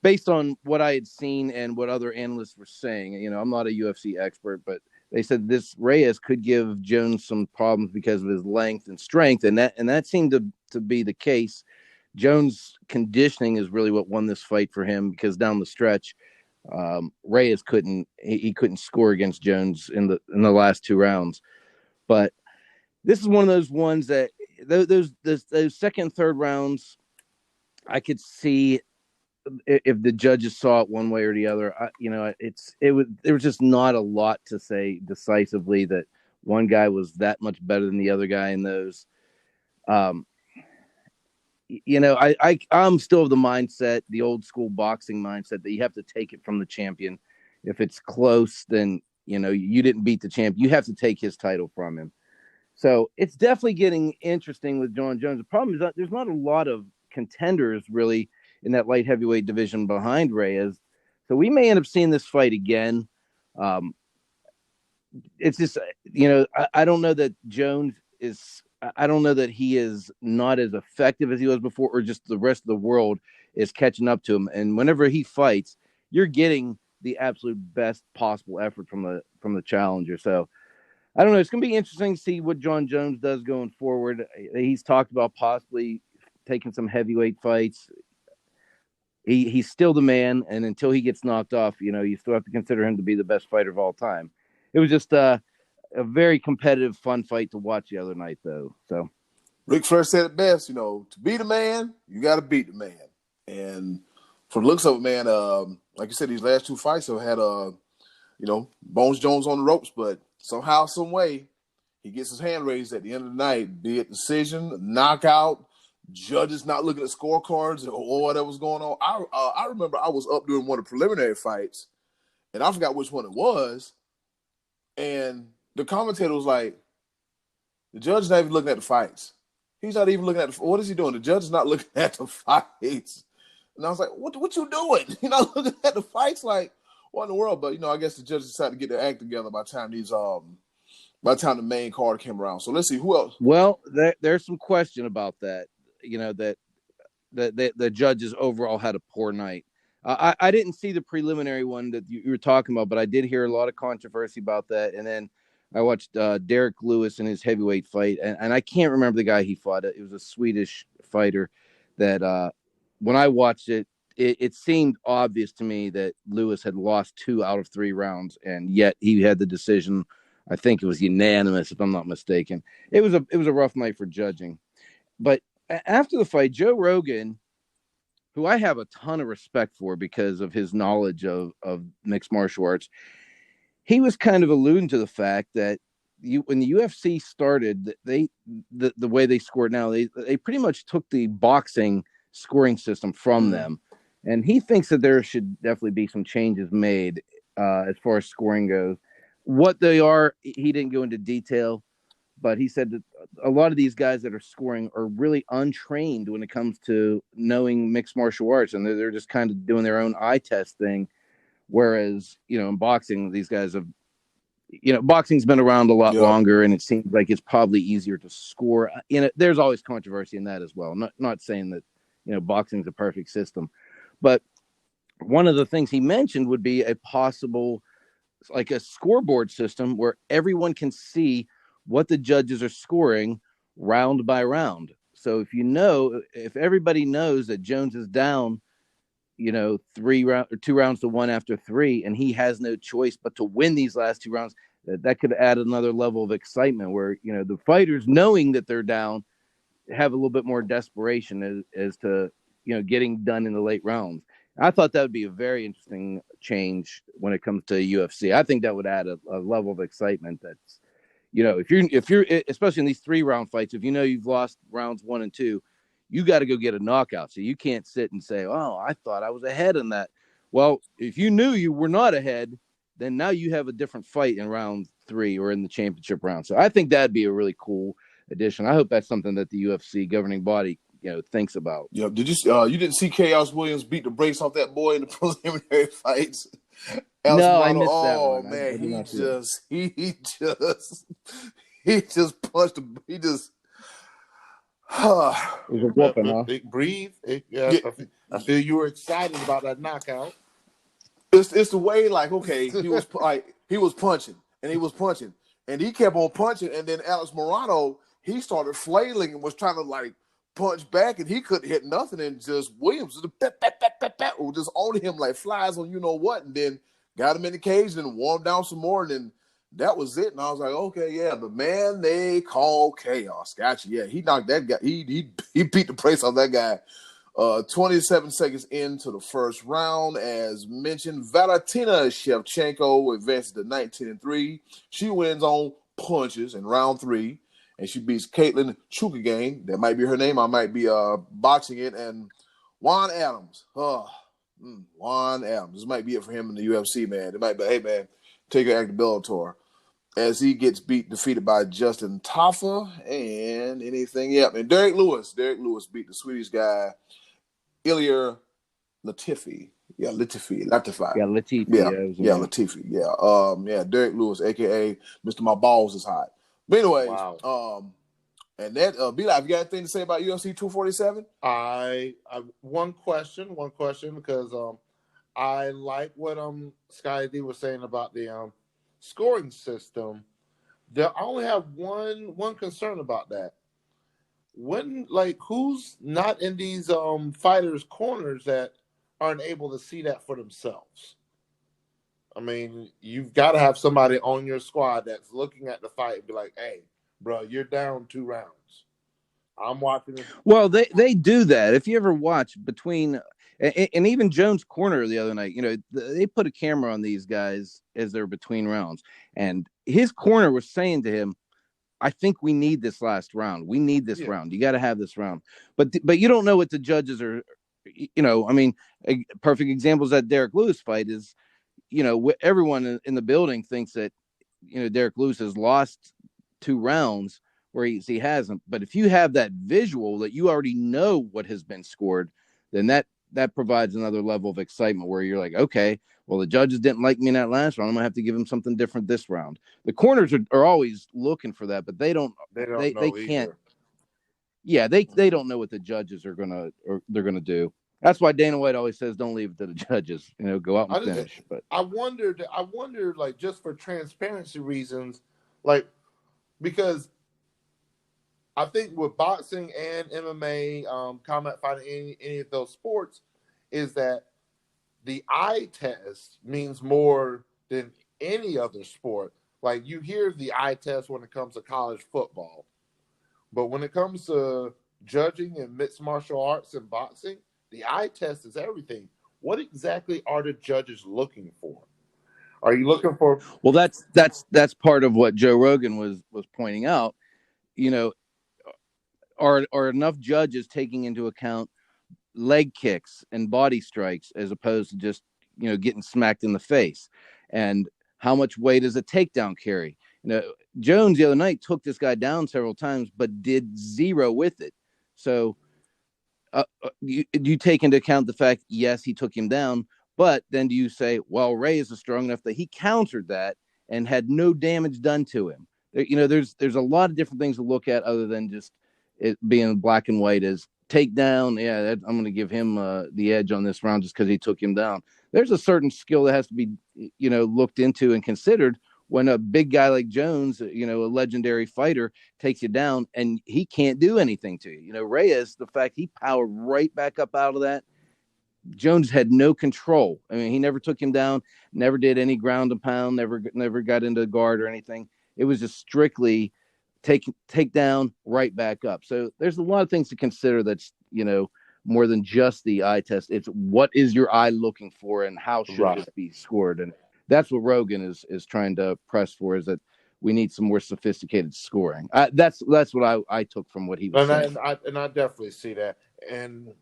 based on what I had seen and what other analysts were saying, I'm not a UFC expert, but they said this Reyes could give Jones some problems because of his length and strength, and that seemed to be the case. Jones' conditioning is really what won this fight for him because down the stretch, Reyes couldn't score against Jones in the last 2 rounds. But this is one of those ones that those second and third rounds, I could see if the judges saw it one way or the other. There was just not a lot to say decisively that one guy was that much better than the other guy in those. I'm still of the mindset, the old school boxing mindset, that you have to take it from the champion. If it's close, then you didn't beat the champ. You have to take his title from him. So it's definitely getting interesting with John Jones. The problem is that there's not a lot of contenders really in that light heavyweight division behind Reyes. So we may end up seeing this fight again. It's just, I don't know that Jones is, I don't know that he is not as effective as he was before, or just the rest of the world is catching up to him. And whenever he fights, you're getting the absolute best possible effort from the challenger. So I don't know. It's going to be interesting to see what John Jones does going forward. He's talked about possibly taking some heavyweight fights. He's still the man, and until he gets knocked off, you still have to consider him to be the best fighter of all time. It was just a very competitive, fun fight to watch the other night, though. So Ric Flair said it best, to be the man, you got to beat the man. And for the looks of it, man, like you said, these last 2 fights have had, Bones Jones on the ropes, but somehow, some way, he gets his hand raised at the end of the night, be it decision, knockout, judges not looking at scorecards or whatever was going on. I remember I was up doing one of the preliminary fights, and I forgot which one it was, and the commentator was like, the judge is not even looking at the fights. He's not even looking at what is he doing? The judge is not looking at the fights. And I was like, what you doing? You're not looking at the fights? Like, what in the world? But, I guess the judges decided to get their act together by the time the main card came around. So let's see who else. Well, there's some question about that. That the judges overall had a poor night. I didn't see the preliminary one that you were talking about, but I did hear a lot of controversy about that. And then I watched Derek Lewis in his heavyweight fight, and I can't remember the guy he fought. It was a Swedish fighter that when I watched it, it seemed obvious to me that Lewis had lost 2 out of 3 rounds, and yet he had the decision. I think it was unanimous, if I'm not mistaken. It was a rough night for judging. But after the fight, Joe Rogan, who I have a ton of respect for because of his knowledge of mixed martial arts, he was kind of alluding to the fact that when the UFC started, the way they scored now, they pretty much took the boxing scoring system from them. And he thinks that there should definitely be some changes made as far as scoring goes. What they are, he didn't go into detail, but he said that a lot of these guys that are scoring are really untrained when it comes to knowing mixed martial arts, and they're just kind of doing their own eye test thing. Whereas, in boxing, these guys have, boxing's been around a lot longer, and it seems like it's probably easier to score. There's always controversy in that as well. Not saying that, boxing's a perfect system, but one of the things he mentioned would be a possible, like a scoreboard system where everyone can see what the judges are scoring round by round. So if everybody knows that Jones is down, 2 rounds to 1 after 3, and he has no choice but to win these last 2 rounds, that could add another level of excitement where, the fighters, knowing that they're down, have a little bit more desperation as to, getting done in the late rounds. I thought that would be a very interesting change when it comes to UFC. I think that would add a level of excitement that's, if you're especially in these 3-round fights, if you've lost rounds 1 and 2, you got to go get a knockout. So you can't sit and say, "Oh, I thought I was ahead in that." Well, if you knew you were not ahead, then now you have a different fight in round 3 or in the championship round. So I think that'd be a really cool addition. I hope that's something that the UFC governing body, thinks about. Yeah. Did you didn't see Chaos Williams beat the brakes off that boy in the preliminary fights? No, I missed that one. Oh man, he just punched him. It was a whooping, huh? Breathe. Yeah, I feel you were excited about that knockout. it's the way, like, okay, he was punching and he kept on punching, and then Alex Morano, he started flailing and was trying to like punch back, and he couldn't hit nothing, and just Williams was just on him like flies on you know what, and then got him in the cage and warmed down some more, and then that was it. And I was like, okay, yeah, the man they call Chaos, gotcha. Yeah, he knocked that guy. He beat the brakes off that guy. 27 seconds into the first round, as mentioned, Valentina Shevchenko advances to 19-3. She wins on punches in round 3, and she beats Caitlin Chukagang. That might be her name. I might be botching it. And Juan Adams. Juan Adams. This might be it for him in the UFC, man. It might be, hey, man, take your act to Bellator. As he gets defeated by Justin Taffa and anything. Yeah, and Derek Lewis beat the Swedish guy, Ilir Latifi. Yeah, Latifi. Yeah, Latifi. Latifi. Yeah. Derek Lewis, aka Mr. My Balls is Hot. But anyways, wow. And that B-Live, you got anything to say about UFC 247? I one question because I like what Scottie D was saying about the scoring system. I only have one concern about that. When, like, who's not in these fighters' corners that aren't able to see that for themselves? I mean, you've got to have somebody on your squad that's looking at the fight and be like, "Hey, bro, you're down 2 rounds. I'm watching it." Well, they do that. If you ever watch between, and even Jones' corner the other night, you know, they put a camera on these guys as they're between rounds, and his corner was saying to him, I think we need this last round. We need this round. You got to have this round. But you don't know what the judges are, you know, I mean, a perfect examples that Derek Lewis fight is, you know, everyone in the building thinks that, you know, Derek Lewis has lost 2 rounds where he hasn't. But if you have that visual that you already know what has been scored, then that provides another level of excitement where you're like, okay, well, the judges didn't like me in that last round. I'm gonna have to give them something different this round. The corners are always looking for that, but they can't. Yeah, they don't know what the judges are they're gonna do. That's why Dana White always says, "Don't leave it to the judges. You know, go out and finish." But I wondered, like, just for transparency reasons, like, because I think with boxing and MMA, combat fighting, any of those sports, is that the eye test means more than any other sport. Like, you hear the eye test when it comes to college football, but when it comes to judging in mixed martial arts and boxing, the eye test is everything. What exactly are the judges looking for? Are you looking for? Well, that's part of what Joe Rogan was pointing out. You know, are enough judges taking into account leg kicks and body strikes as opposed to just, you know, getting smacked in the face? And how much weight does a takedown carry? You know, Jones the other night took this guy down several times, but did 0 with it. So you take into account the fact, yes, he took him down, but then do you say, well, Reyes is strong enough that he countered that and had no damage done to him? You know, there's a lot of different things to look at other than just it being black and white as takedown. Yeah, I'm going to give him the edge on this round just because he took him down. There's a certain skill that has to be, you know, looked into and considered when a big guy like Jones, you know, a legendary fighter, takes you down and he can't do anything to you. You know, Reyes, the fact he powered right back up out of that, Jones had no control. I mean, he never took him down, never did any ground and pound, never got into guard or anything. It was just strictly take down, right back up. So there's a lot of things to consider that's, you know, more than just the eye test. It's what is your eye looking for and how should this be scored? And that's what Rogan is trying to press for, is that we need some more sophisticated scoring. That's what I took from what he was saying. And I definitely see that. And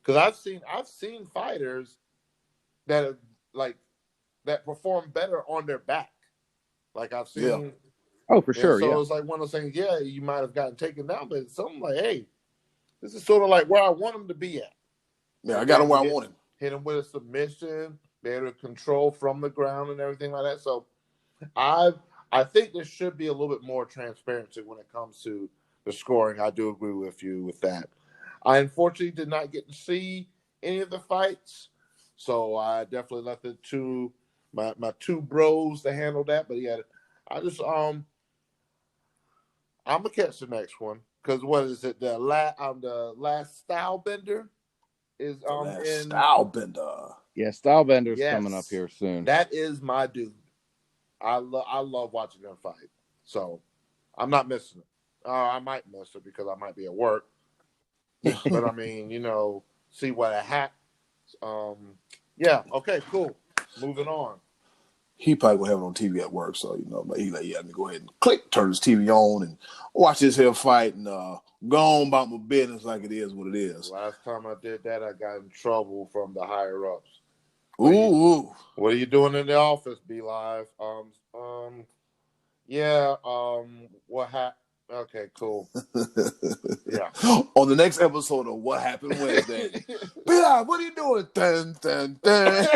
because I've seen fighters that that perform better on their back. Like, I've seen. Yeah. Oh, for sure. So it's like one of those things. Yeah, you might have gotten taken down, but it's something like, hey, this is sort of like where I want him to be at. Yeah, I got him where I want him. Hit him with a submission, be able to control from the ground and everything like that. So I think there should be a little bit more transparency when it comes to the scoring. I do agree with you with that. I unfortunately did not get to see any of the fights, so I definitely left it to my two bros to handle that. But yeah, I'm gonna catch the next one because what is it? The last style bender is in Stylebender. Yeah, Stylebender's yes, coming up here soon. That is my dude. I love watching them fight, so I'm not missing it. I might miss it because I might be at work, but I mean, see what I had. Yeah, okay, cool. Moving on. He probably will have it on TV at work, so he like, yeah, let me go ahead and turn his TV on and watch this here fight and go on about my business like it is what it is. Last time I did that, I got in trouble from the higher ups. What are you doing in the office, Be Live? What happened? Okay, cool. Yeah. On the next episode of What Happened Wednesday, Be Live, what are you doing? Dun, dun, dun.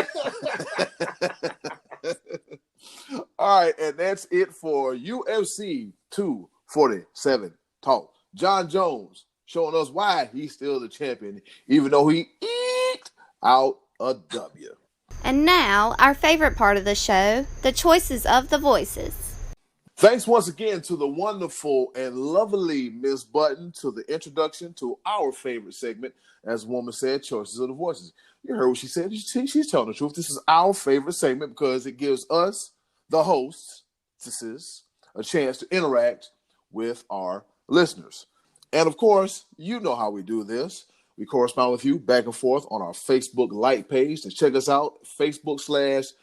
All right, and that's it for UFC 247 Talk. John Jones showing us why he's still the champion, even though he eked out a W. And now, our favorite part of the show, the choices of the voices. Thanks once again to the wonderful and lovely Miss Button to the introduction to our favorite segment, as the woman said, Choices of the Voices. You heard what she said. She's telling the truth. This is our favorite segment because it gives us, the hosts, a chance to interact with our listeners. And of course, you know how we do this. We correspond with you back and forth on our Facebook like page. And check us out, Facebook/The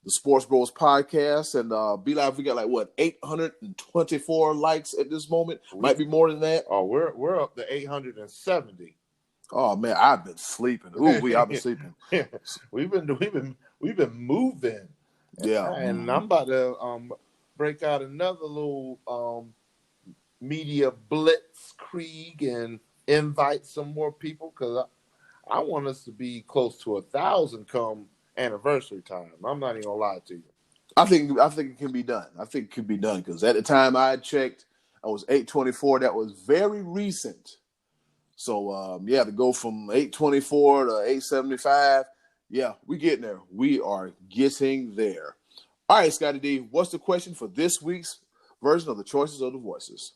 Sports Bros Podcast. And Be Live, we got 824 likes at this moment. Might be more than that. Oh, we're up to 870. Oh man, I've been sleeping. I've been sleeping. We've been moving. Yeah. And I'm about to break out another little media blitzkrieg and invite some more people because I want us to be close to 1,000 come anniversary time. I'm not even gonna lie to you. I think it can be done. I think it can be done because at the time I checked, I was 824. That was very recent. So to go from 824 to 875, yeah, we getting there. We are getting there. All right, Scottie D, what's the question for this week's version of the Choices of the Voices?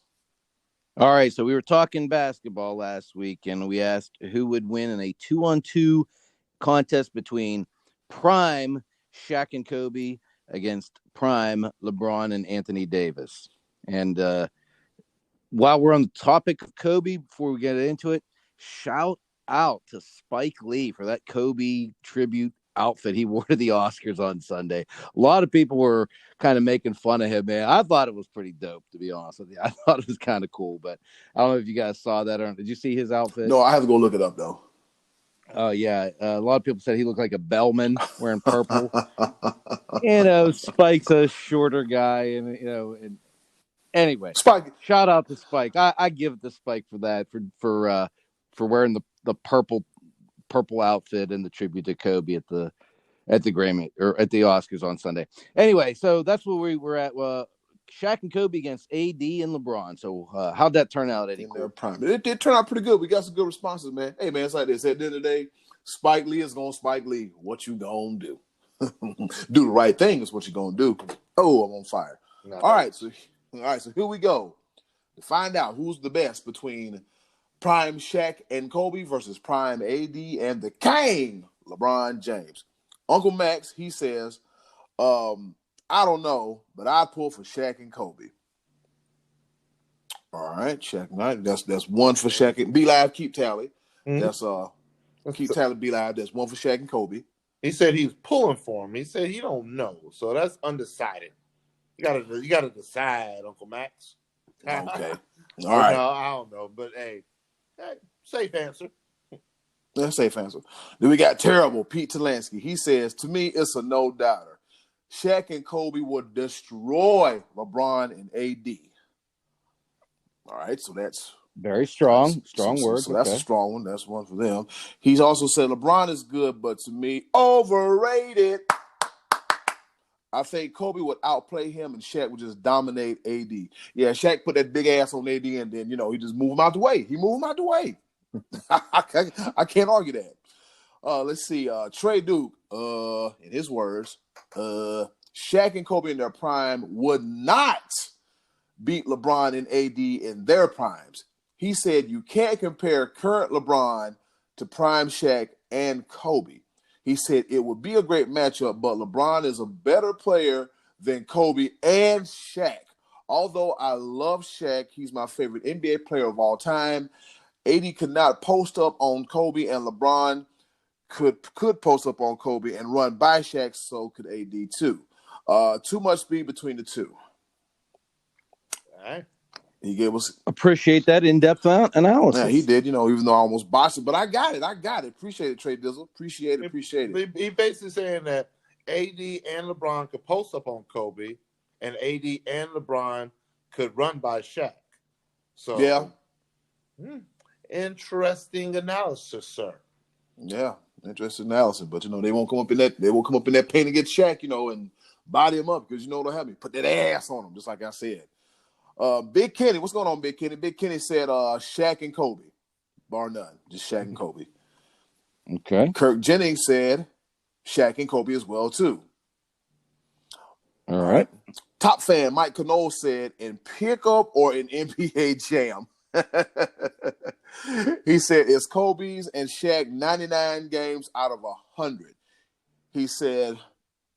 All right, so we were talking basketball last week, and we asked who would win in a 2-on-2 contest between prime Shaq and Kobe against prime LeBron and Anthony Davis. And while we're on the topic of Kobe, before we get into it, shout out to Spike Lee for that Kobe tribute outfit he wore to the Oscars on Sunday. A lot of people were kind of making fun of him, man. I thought it was pretty dope, to be honest with you. I thought it was kind of cool, but I don't know if you guys saw that or not. Did you see his outfit? No, I have to go look it up, though. Oh, yeah. A lot of people said he looked like a bellman wearing purple. Spike's a shorter guy, and anyway, Spike. Shout out to Spike. I give it to Spike for that, for wearing the purple outfit and the tribute to Kobe at the Grammy or at the Oscars on Sunday. Anyway, so that's where we were at. Shaq and Kobe against AD and LeBron. So how'd that turn out, Eddy Kool? It did turn out pretty good. We got some good responses, man. Hey, man, it's like this. At the end of the day, Spike Lee is going to Spike Lee. What you going to do? Do the right thing is what you're going to do. Oh, I'm on fire. No. All right, so here we go. To find out who's the best between prime Shaq and Kobe versus prime AD and the King, LeBron James. Uncle Max, he says, I don't know, but I pull for Shaq and Kobe. All right, Shaq. All right, that's one for Shaq and Be Live. Keep tally. Mm-hmm. Keep tally. Be Live. That's one for Shaq and Kobe. He said he's pulling for him. He said he don't know, so that's undecided. You gotta decide, Uncle Max. Okay. All right. No, I don't know, but hey, safe answer. That's safe answer. Then we got terrible Pete Talansky. He says, to me, it's a no-doubter. Shaq and Kobe would destroy LeBron and AD. All right, so that's very strong word. So that's a strong one. That's one for them. He's also said LeBron is good, but to me, overrated. I think Kobe would outplay him, and Shaq would just dominate AD. Yeah, Shaq put that big ass on AD, and then he just moved him out the way. He moved him out the way. I can't argue that. Let's see. Trey Duke, in his words, Shaq and Kobe in their prime would not beat LeBron and AD in their primes. He said you can't compare current LeBron to prime Shaq and Kobe. He said it would be a great matchup, but LeBron is a better player than Kobe and Shaq. Although I love Shaq, he's my favorite NBA player of all time. AD could not post up on Kobe, and LeBron could post up on Kobe and run by Shaq, so could AD too. Too much speed between the two. All right. He gave us appreciate that in-depth analysis. Yeah, he did. Even though I almost botched it, but I got it. Appreciate it, Trey Dizzle. Appreciate it. He basically saying that AD and LeBron could post up on Kobe, and AD and LeBron could run by Shaq. So yeah, interesting analysis, sir. Yeah, interesting analysis. But they won't come up in that. They won't come up in that paint and get Shaq, and body him up because they'll have me put that ass on him, just like I said. Big Kenny, what's going on, Big Kenny? Big Kenny said Shaq and Kobe, bar none, just Shaq and Kobe. Okay. Kirk Jennings said Shaq and Kobe as well too. All right. Top fan Mike Cano said in pickup or in NBA Jam. He said it's Kobe's and Shaq 99 games out of 100. He said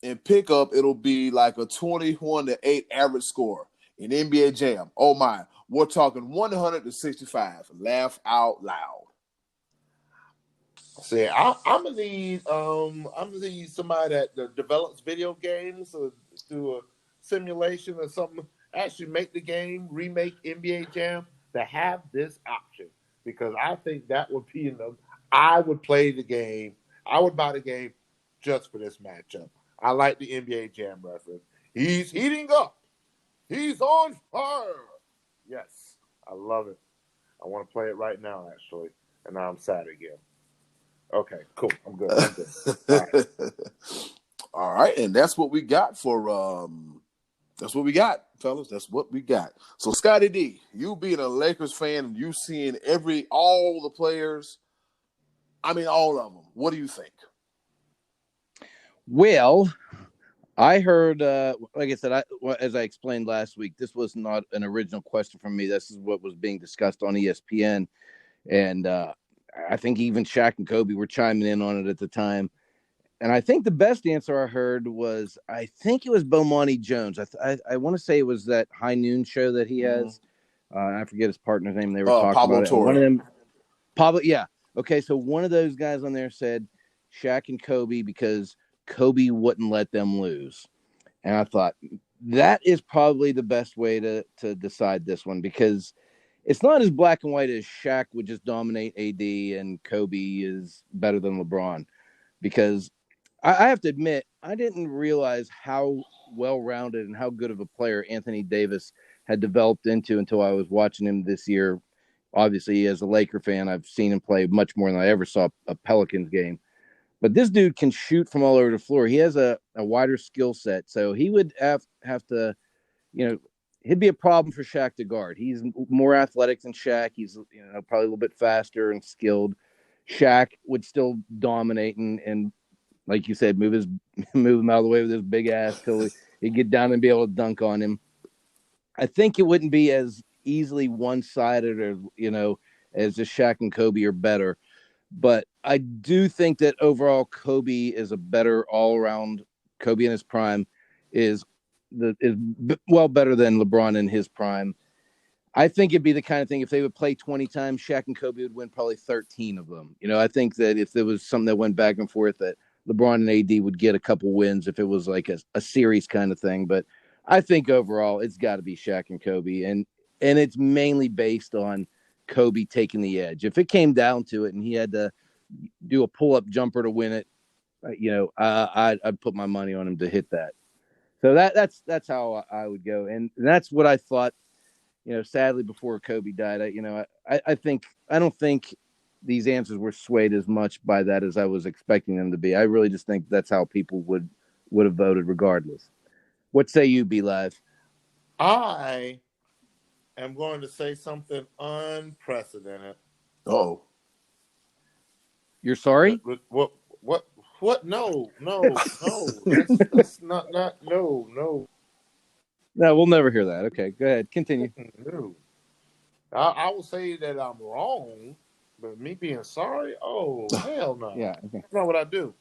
in pickup it'll be like a 21-8 average score. In NBA Jam, oh my, we're talking 100-65. Laugh out loud. See, I'm gonna need somebody that develops video games or do a simulation or something. Actually, make the game, remake NBA Jam to have this option because I think that would be enough. I would play the game. I would buy the game just for this matchup. I like the NBA Jam reference. He's heating up. He's on fire. Yes, I love it. I want to play it right now, actually. And now I'm sad again. Okay, cool. I'm good. All right. All right, and that's what we got for that's what we got, fellas. That's what we got. So Scottie D, you being a Lakers fan and you seeing all the players, all of them. What do you think? Well, I heard, like I said, as I explained last week, this was not an original question from me. This is what was being discussed on ESPN. And I think even Shaq and Kobe were chiming in on it at the time. And I think the best answer I heard was, I think it was Bomani Jones. I want to say it was that High Noon show that he has. I forget his partner's name. They were talking Pablo about Torre. One of them, Pablo, yeah. Okay, so one of those guys on there said Shaq and Kobe because Kobe wouldn't let them lose. And I thought that is probably the best way to decide this one because it's not as black and white as Shaq would just dominate AD and Kobe is better than LeBron. Because I have to admit, I didn't realize how well-rounded and how good of a player Anthony Davis had developed into until I was watching him this year. Obviously, as a Laker fan, I've seen him play much more than I ever saw a Pelicans game. But this dude can shoot from all over the floor. He has a wider skill set. So he would have to, he'd be a problem for Shaq to guard. He's more athletic than Shaq. He's, probably a little bit faster and skilled. Shaq would still dominate and like you said, move him out of the way with his big ass till he'd get down and be able to dunk on him. I think it wouldn't be as easily one-sided or, as just Shaq and Kobe are better. But I do think that overall Kobe is a better all-around. Kobe in his prime is well better than LeBron in his prime. I think it'd be the kind of thing if they would play 20 times, Shaq and Kobe would win probably 13 of them. I think that if there was something that went back and forth, that LeBron and AD would get a couple wins if it was like a series kind of thing. But I think overall it's got to be Shaq and Kobe, and it's mainly based on Kobe taking the edge. If it came down to it and he had to do a pull-up jumper to win it, I'd put my money on him to hit that. So that's how I would go, and that's what I thought. Sadly, before Kobe died, I don't think these answers were swayed as much by that as I was expecting them to be. I really just think that's how people would have voted regardless. What say you, Be Live? I am going to say something unprecedented. Oh, You're sorry? What? No. That's not no. No, we'll never hear that. Okay, go ahead. Continue. No. I will say that I'm wrong, but me being sorry, oh hell no. Yeah. Okay. That's not what I do.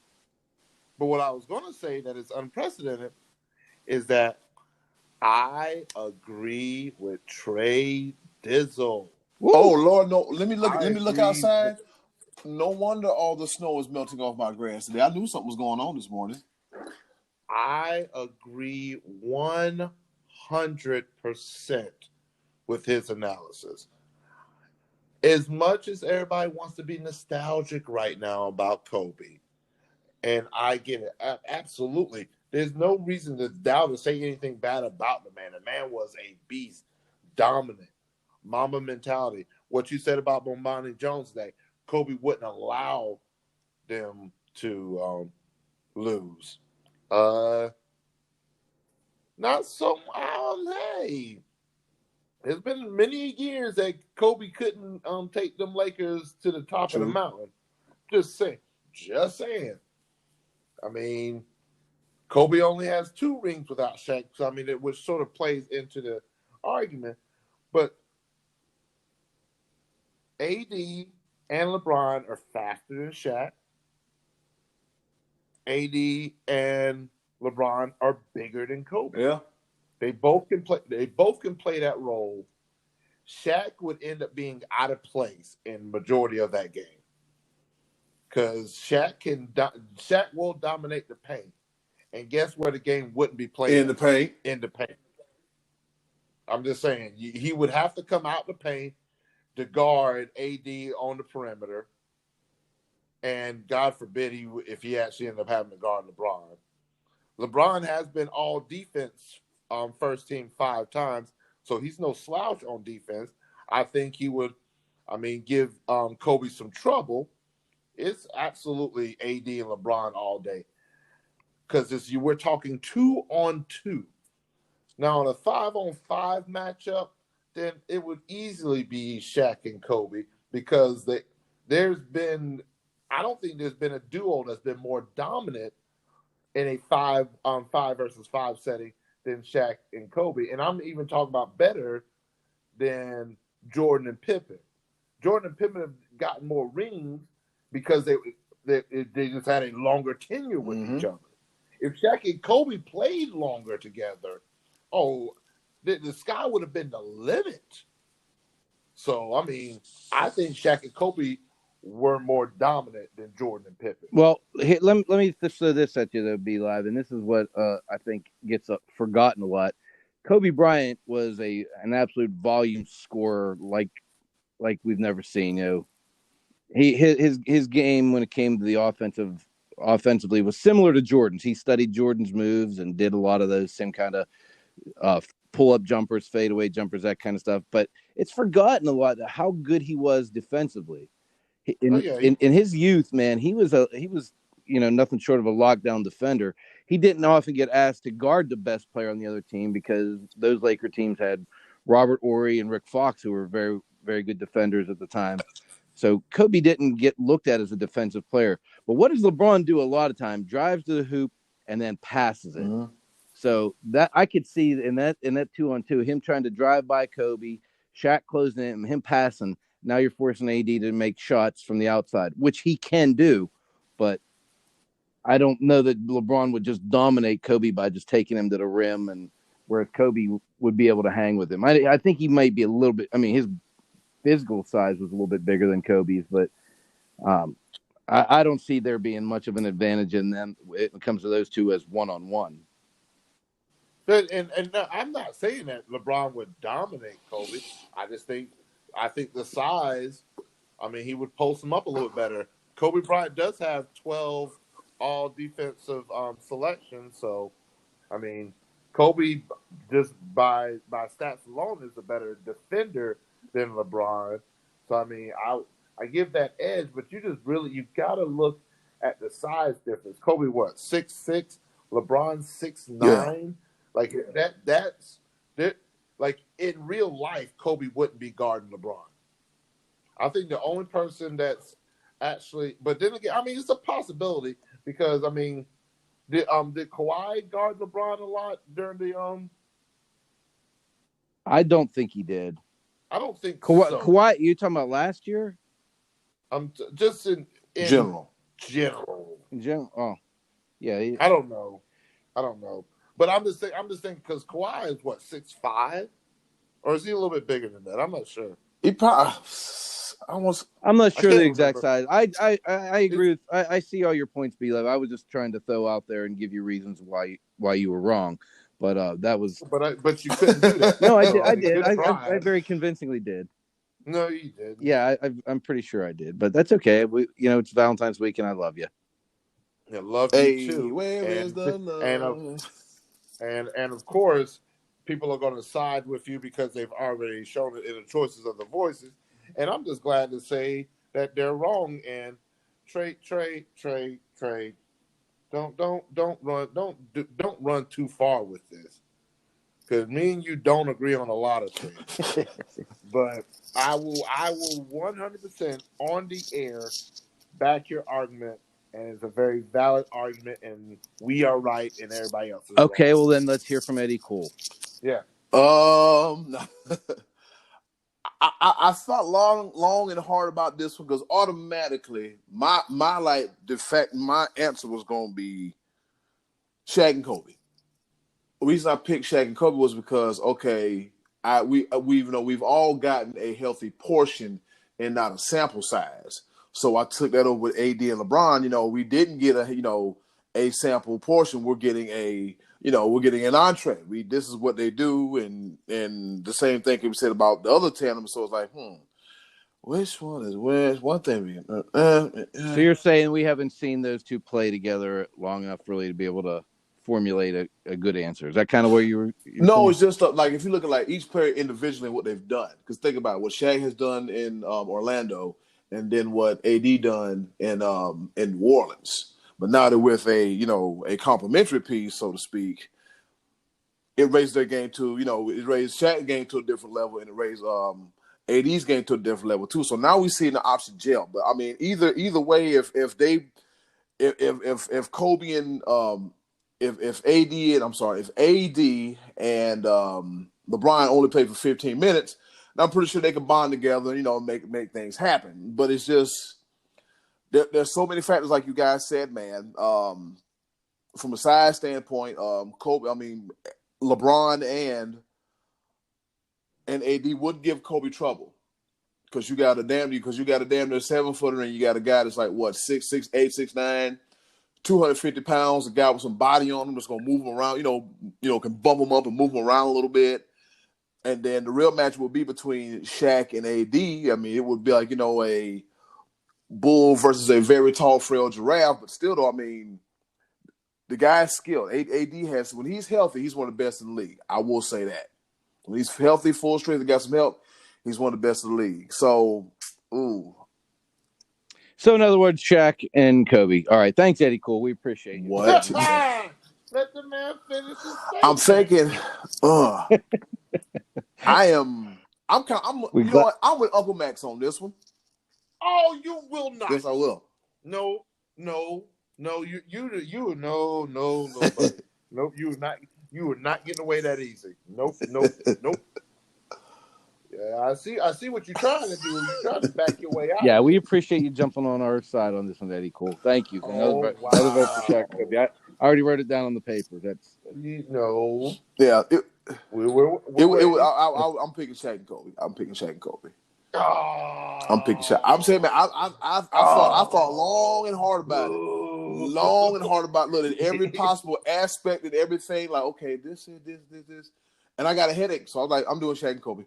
But what I was going to say that is unprecedented is that I agree with Trey Dizzle. Woo! oh Lord, no! Let me look. I Let me look agree outside. No wonder all the snow is melting off my grass today. I knew something was going on this morning. I agree 100% with his analysis. As much as everybody wants to be nostalgic right now about Kobe, and I get it, absolutely. There's no reason to doubt or say anything bad about the man. The man was a beast, dominant, Mamba mentality. What you said about Bomani Jones today, Kobe wouldn't allow them to lose. Not so. Hey, there's been many years that Kobe couldn't take them Lakers to the top of the mountain. Just saying. I mean, Kobe only has 2 rings without Shaq. So I mean, which sort of plays into the argument. But AD and LeBron are faster than Shaq. AD and LeBron are bigger than Kobe. Yeah. They both can play that role. Shaq would end up being out of place in majority of that game because Shaq will dominate the paint, and guess where the game wouldn't be played? In the paint. In the paint. I'm just saying he would have to come out the paint to guard AD on the perimeter, and God forbid if he actually ended up having to guard LeBron. LeBron has been all defense first team 5 times, so he's no slouch on defense. I think he would, give Kobe some trouble. It's absolutely AD and LeBron all day because we're talking 2-on-2. Now, on a 5-on-5 matchup, then it would easily be Shaq and Kobe because I don't think there's been a duo that's been more dominant in a 5-on-5 versus 5 setting than Shaq and Kobe. And I'm even talking about better than Jordan and Pippen. Jordan and Pippen have gotten more rings because they just had a longer tenure with each other. If Shaq and Kobe played longer together, the sky would have been the limit. So, I think Shaq and Kobe were more dominant than Jordan and Pippen. Well, let me throw this at you, though, Be Live, and this is what I think gets forgotten a lot. Kobe Bryant was an absolute volume scorer like we've never seen. His game when it came to the offensively was similar to Jordan's. He studied Jordan's moves and did a lot of those same kind of pull-up jumpers, fadeaway jumpers, that kind of stuff. But it's forgotten a lot how good he was defensively. In his youth, man, he was nothing short of a lockdown defender. He didn't often get asked to guard the best player on the other team because those Laker teams had Robert Horry and Rick Fox, who were very, very good defenders at the time. So Kobe didn't get looked at as a defensive player. But what does LeBron do a lot of time? Drives to the hoop and then passes it. Mm-hmm. So that I could see in that 2-on-2, him trying to drive by Kobe, Shaq closing it, and him passing. Now you're forcing AD to make shots from the outside, which he can do, but I don't know that LeBron would just dominate Kobe by just taking him to the rim, and whereas Kobe would be able to hang with him. I think he might be a little bit. His physical size was a little bit bigger than Kobe's, but I don't see there being much of an advantage in them when it comes to those two as 1-on-1. And I'm not saying that LeBron would dominate Kobe. I think the size, he would post him up a little bit better. Kobe Bryant does have 12 all defensive selections. So, Kobe just by stats alone is a better defender than LeBron. So, I give that edge, but you've got to look at the size difference. Kobe, 6'6", LeBron 6'9". Like that's that. Like in real life, Kobe wouldn't be guarding LeBron. I think the only person that's actually, but then again, I mean, it's a possibility because I mean, did Kawhi guard LeBron a lot during the? I don't think he did. I don't think so. Kawhi, you talking about last year? Just in general. In general, oh, yeah. I don't know, but I'm just saying because Kawhi is what 6'5", or is he a little bit bigger than that? I'm not sure. He probably. I'm not sure the exact remember. size. I agree with. I see all your points, B-Love. I was just trying to throw out there and give you reasons why you were wrong. But that was. But you couldn't do that. No, I did. I very convincingly did. No, you did. Yeah, I'm pretty sure I did. But that's okay. It's Valentine's week, and I love you. I love you too. Where is the love? And of course, people are going to side with you because they've already shown it in the choices of the voices. And I'm just glad to say that they're wrong. And trade. Don't run too far with this, because me and you don't agree on a lot of things. But I will 100% on the air back your argument, and it's a very valid argument, and we are right, and everybody else is okay. wrong. Well, then let's hear from Eddy Kool. Yeah. I thought long and hard about this one because automatically my answer was going to be Shaq and Kobe. The reason I picked Shaq and Kobe was because we've all gotten a healthy portion and not a sample size. So I took that over with AD and LeBron. We didn't get a sample portion. We're getting an entree. This is what they do, and the same thing can be said about the other tandem. So it's like, which one is which? One thing. So you're saying we haven't seen those two play together long enough really to be able to formulate a good answer. Is that kind of where you were? No, it's just like if you look at like each player individually and what they've done. Because think about it, what Shaq has done in Orlando, and then what AD done in New Orleans. But now they're with a complementary piece, so to speak. It raised their game to, it raised Shaq's game to a different level, and it raised AD's game to a different level too. So now we see the option gel. But I mean, either way, if Kobe and if AD and LeBron only play for 15 minutes, I'm pretty sure they can bond together, make things happen. But it's just there's so many factors, like you guys said, man. From a size standpoint, LeBron and AD would give Kobe trouble because you got a damn near 7-footer, and you got a guy that's like what 6'8", 6'9", 250 pounds, a guy with some body on him that's gonna move him around, can bump him up and move him around a little bit. And then the real match would be between Shaq and AD. I mean, it would be like a bull versus a very tall, frail giraffe. But still, though, I mean, the guy's skilled. AD has, when he's healthy, he's one of the best in the league. I will say that. When he's healthy, full strength, and got some help, he's one of the best in the league. So, So, in other words, Shaq and Kobe. All right. Thanks, Eddy Kool. We appreciate you. What? Let the man finish his statement. I'm thinking, I'm with Uncle Max on this one. Oh, you will not. Yes, I will. No. You no. Nope. You are not getting away that easy. Nope. Yeah, I see what you're trying to do. You're trying to back your way out. Yeah, we appreciate you jumping on our side on this one, Eddy Kool. Thank you. Another vote for Shaq and Kobe. I already wrote it down on the paper. That's Yeah. We're I'm picking Shaq and Kobe. I'm picking Shaq. Oh, I'm picking Shaq. I'm saying, man, I thought long and hard about it. Look at every possible aspect and everything. Like, okay, this, and I got a headache, so I was like, I'm doing Shaq and Kobe.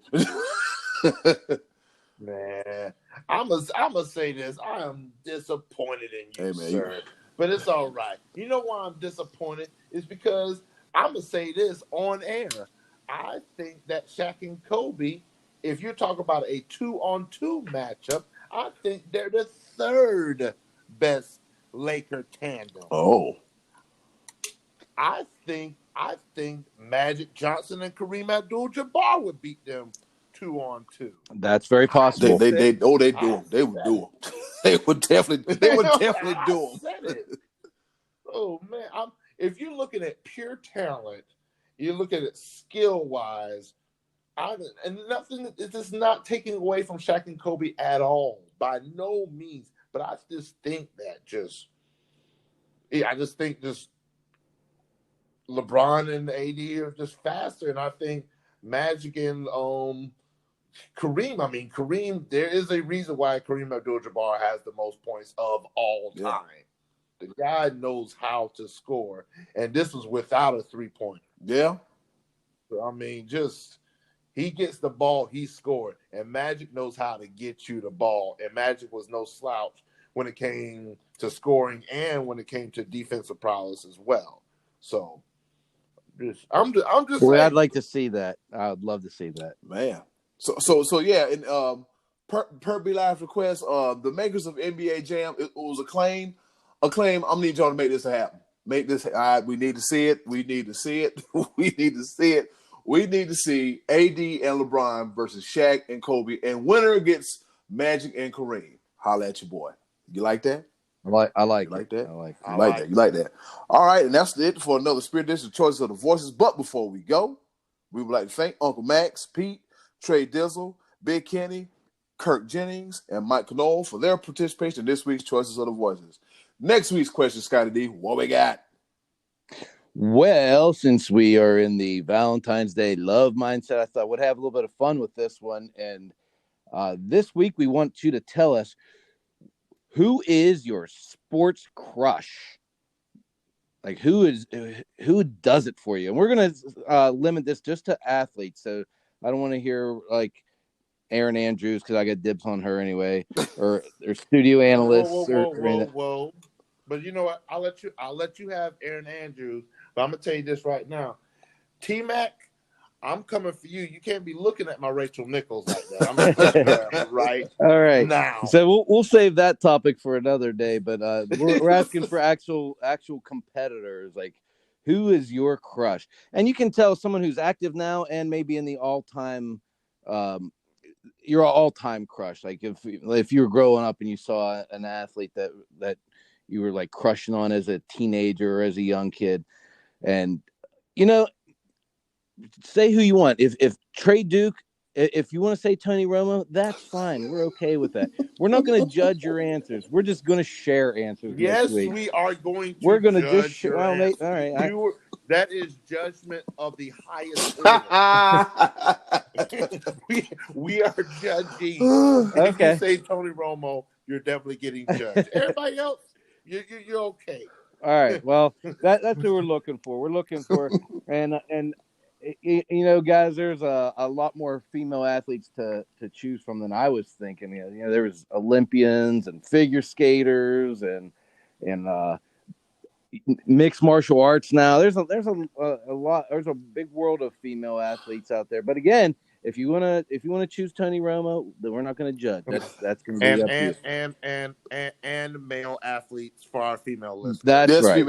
Man, I'm gonna say this. I am disappointed in you, sir. But it's all right. You know why I'm disappointed? It's because I'm gonna say this on air. I think that Shaq and Kobe, if you talk about a 2-on-2 matchup, I think they're the third best Laker tandem. Oh. I think I think Magic Johnson and Kareem Abdul-Jabbar would beat them 2-on-2. That's very possible. They do them. They would do them. They would definitely do I them. said it. Oh man, if you're looking at pure talent, you look at it skill wise. And nothing. It's not taking away from Shaq and Kobe at all, by no means. But I just think that I just think LeBron and AD are just faster, and I think Magic and Kareem. I mean, Kareem. There is a reason why Kareem Abdul-Jabbar has the most points of all time. Yeah. The guy knows how to score, and this was without a 3-pointer. Yeah. So, I mean, he gets the ball, he scored, and Magic knows how to get you the ball. And Magic was no slouch when it came to scoring and when it came to defensive prowess as well. So, I'm just Well, saying. I'd like to see that. I'd love to see that, man. So yeah. And per Be Live's request, the makers of NBA Jam, it was Acclaim. I'm gonna need y'all to make this happen. Make this. All right, we need to see it. We need to see it. We need to see it. We need to see AD and LeBron versus Shaq and Kobe, and winner gets Magic and Kareem. Holla at your boy. You like that? I like that. You like that. All right, and that's it for another Spirit Edition Choices of the Voices. But before we go, we would like to thank Uncle Max, Pete, Trey Dizzle, Big Kenny, Kirk Jennings, and Mike Knoll for their participation in this week's Choices of the Voices. Next week's question, Scottie D, what we got? Well, since we are in the Valentine's Day love mindset, I thought we'd have a little bit of fun with this one. And this week, we want you to tell us, who is your sports crush? Like, who does it for you? And we're going to limit this just to athletes. So I don't want to hear, like, Erin Andrews, because I got dibs on her anyway, or studio analysts. Whoa. But you know what? I'll let you have Erin Andrews. But I'm gonna tell you this right now, T-Mac, I'm coming for you. You can't be looking at my Rachel Nichols like that. I'm gonna tell you that right. All right. Now. So we'll save that topic for another day. But we're asking for actual competitors. Like, who is your crush? And you can tell someone who's active now and maybe in the all-time. Your all-time crush. Like if you were growing up and you saw an athlete that you were like crushing on as a teenager or as a young kid, and say who you want. If Trey Duke, if you want to say Tony Romo, that's fine. We're okay with that. We're not going to judge your answers. We're just going to share answers. Yes, next week. We are going to. We're going to judge just. Well, mate, all right. That is judgment of the highest order. we are judging. Okay. If you say Tony Romo, you're definitely getting judged. Everybody else, you're okay. All right. Well, that's what we're looking for. We're looking for, and guys, there's a lot more female athletes to choose from than I was thinking. There was Olympians and figure skaters and mixed martial arts. Now there's a lot. There's a big world of female athletes out there. But again, if you wanna choose Tony Romo, then we're not gonna judge. That's gonna be up to you. And male athletes for our female listeners. That's right.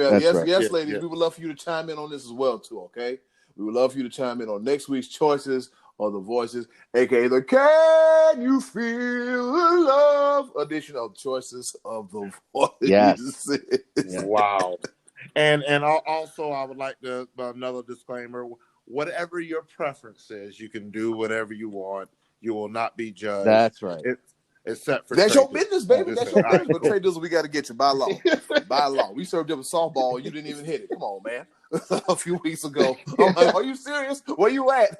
Yes, ladies. We would love for you to chime in on this as well too. Okay, we would love for you to chime in on next week's Choices of the Voices, aka the Can You Feel the Love edition of Choices of the Voices. Yes. Wow. And also I would like to another disclaimer. Whatever your preference is, you can do whatever you want. You will not be judged. That's right. Except for that's your business, baby. That's your business. But Trey Dizzle, we got to get you by law. By law. We served him a softball. You didn't even hit it. Come on, man. A few weeks ago. I'm like, are you serious? Where you at?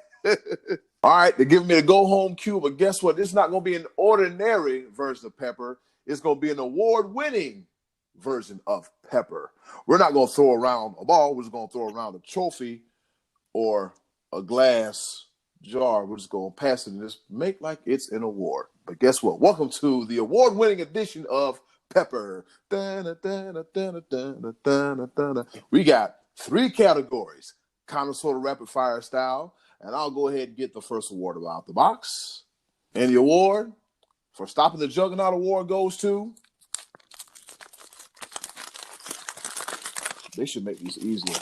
All right, they're giving me a go-home cue, but guess what? It's not going to be an ordinary version of Pepper. It's going to be an award-winning version of Pepper. We're not going to throw around a ball. We're just going to throw around a trophy or a glass jar. We're just going to pass it and just make like it's an award. But guess what? Welcome to the award-winning edition of Pepper. We got 3 categories. Kind of sort of rapid fire style. And I'll go ahead and get the first award out the box. And the award for stopping the Juggernaut award goes to... They should make these easier.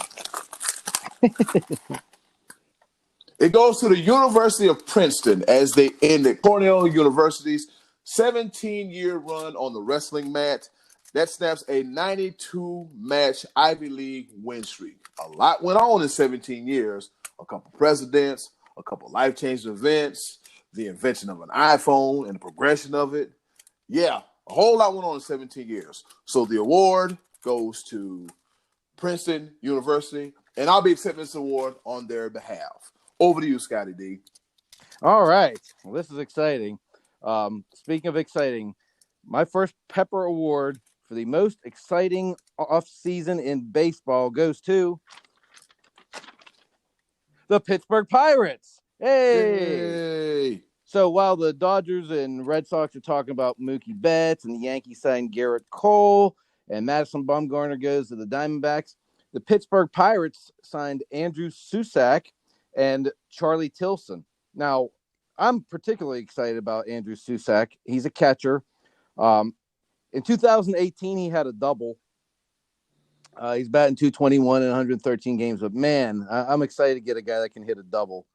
It goes to the University of Princeton as they ended Cornell University's 17-year run on the wrestling mat. That snaps a 92-match Ivy League win streak. A lot went on in 17 years. A couple presidents, a couple life-changing events, the invention of an iPhone and the progression of it. Yeah, a whole lot went on in 17 years. So the award goes to Princeton University, and I'll be accepting this award on their behalf. Over to you, Scottie D. All right. Well, this is exciting. Speaking of exciting, my first Pepper Award for the most exciting offseason in baseball goes to the Pittsburgh Pirates. Hey! So while the Dodgers and Red Sox are talking about Mookie Betts and the Yankees signed Garrett Cole and Madison Bumgarner goes to the Diamondbacks, the Pittsburgh Pirates signed Andrew Susac and Charlie Tilson. Now, I'm particularly excited about Andrew Susac. He's a catcher. In 2018, he had a double. He's batting .221 in 113 games. But, man, I'm excited to get a guy that can hit a double.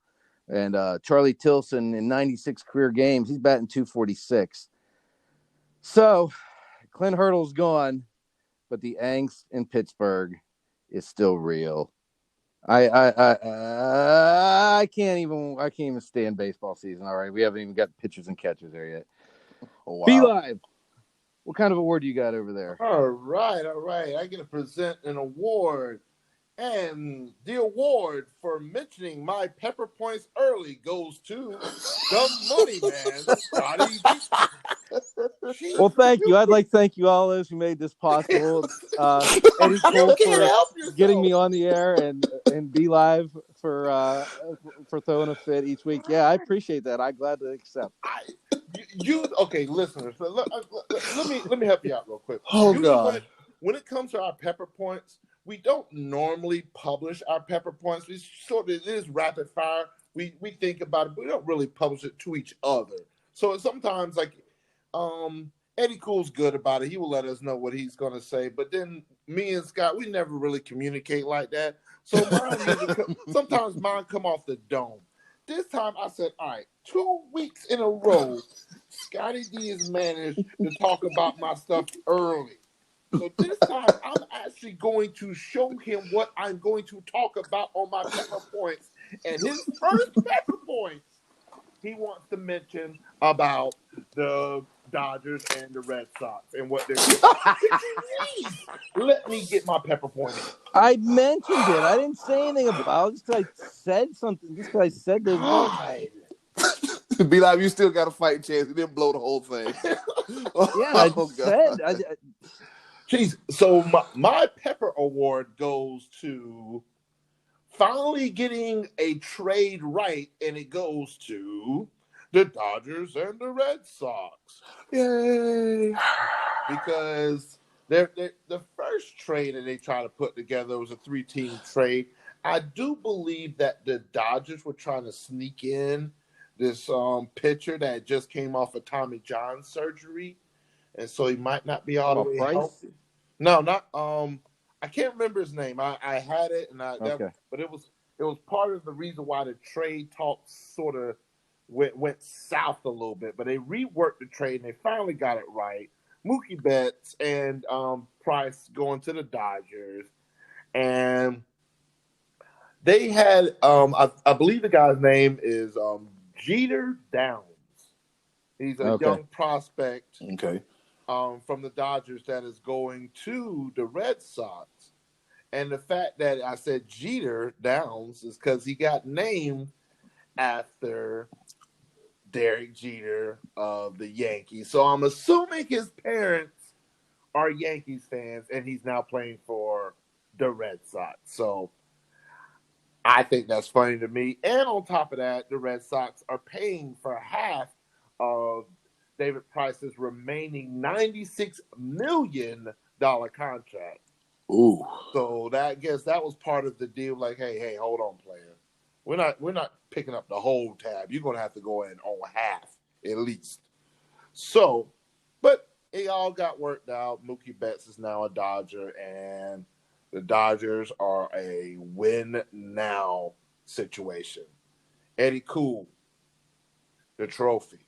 And Charlie Tilson, in 96 career games, he's batting .246. So, Clint Hurdle's gone, but the angst in Pittsburgh is still real. I can't even stand baseball season. All right, we haven't even got pitchers and catchers there yet. Oh, wow. Be Live. What kind of award do you got over there? All right. I get to present an award, and the award for mentioning my pepper points early goes to the money man, Scottie D. Well, thank you. I'd like to thank you all those who made this possible. Eddy Kool for getting me on the air and Be Live for throwing a fit each week. Yeah, I appreciate that. I'm glad to accept. Okay, listeners. Let me help you out real quick. Oh, God. When it comes to our pepper points, we don't normally publish our pepper points. It is rapid fire. We think about it, but we don't really publish it to each other. So sometimes, like, Eddy Kool's good about it. He will let us know what he's going to say. But then me and Scott, we never really communicate like that. So sometimes mine come off the dome. This time I said, all right, 2 weeks in a row, Scottie D has managed to talk about my stuff early. So this time I'm actually going to show him what I'm going to talk about on my pepper points. And his first pepper points, he wants to mention about the Dodgers and the Red Sox and what they're doing. Let me get my pepper point. I mentioned it. I didn't say anything about it. Just because I said something. Just because I said there's Be Live, you still got a fighting chance. You didn't blow the whole thing. I said. Jeez. So my pepper award goes to finally getting a trade right, and it goes to the Dodgers and the Red Sox. Yay! Because the first trade that they tried to put together was a 3-team trade. I do believe that the Dodgers were trying to sneak in this pitcher that just came off of Tommy John surgery, and so he might not be all the way healthy. No, not I can't remember his name. I had it, and but it was part of the reason why the trade talks sort of went south a little bit. But they reworked the trade, and they finally got it right. Mookie Betts and Price going to the Dodgers, and they had I believe the guy's name is Jeter Downs. He's a young prospect. Okay. From the Dodgers that is going to the Red Sox. And the fact that I said Jeter Downs is because he got named after Derek Jeter of the Yankees. So I'm assuming his parents are Yankees fans, and he's now playing for the Red Sox. So I think that's funny to me. And on top of that, the Red Sox are paying for half of David Price's remaining $96 million contract. Ooh. So that was part of the deal. Like, hey, hold on, player. We're not picking up the whole tab. You're gonna have to go in on half at least. So, but it all got worked out. Mookie Betts is now a Dodger, and The Dodgers are a win-now situation. Eddy Kool, the trophy.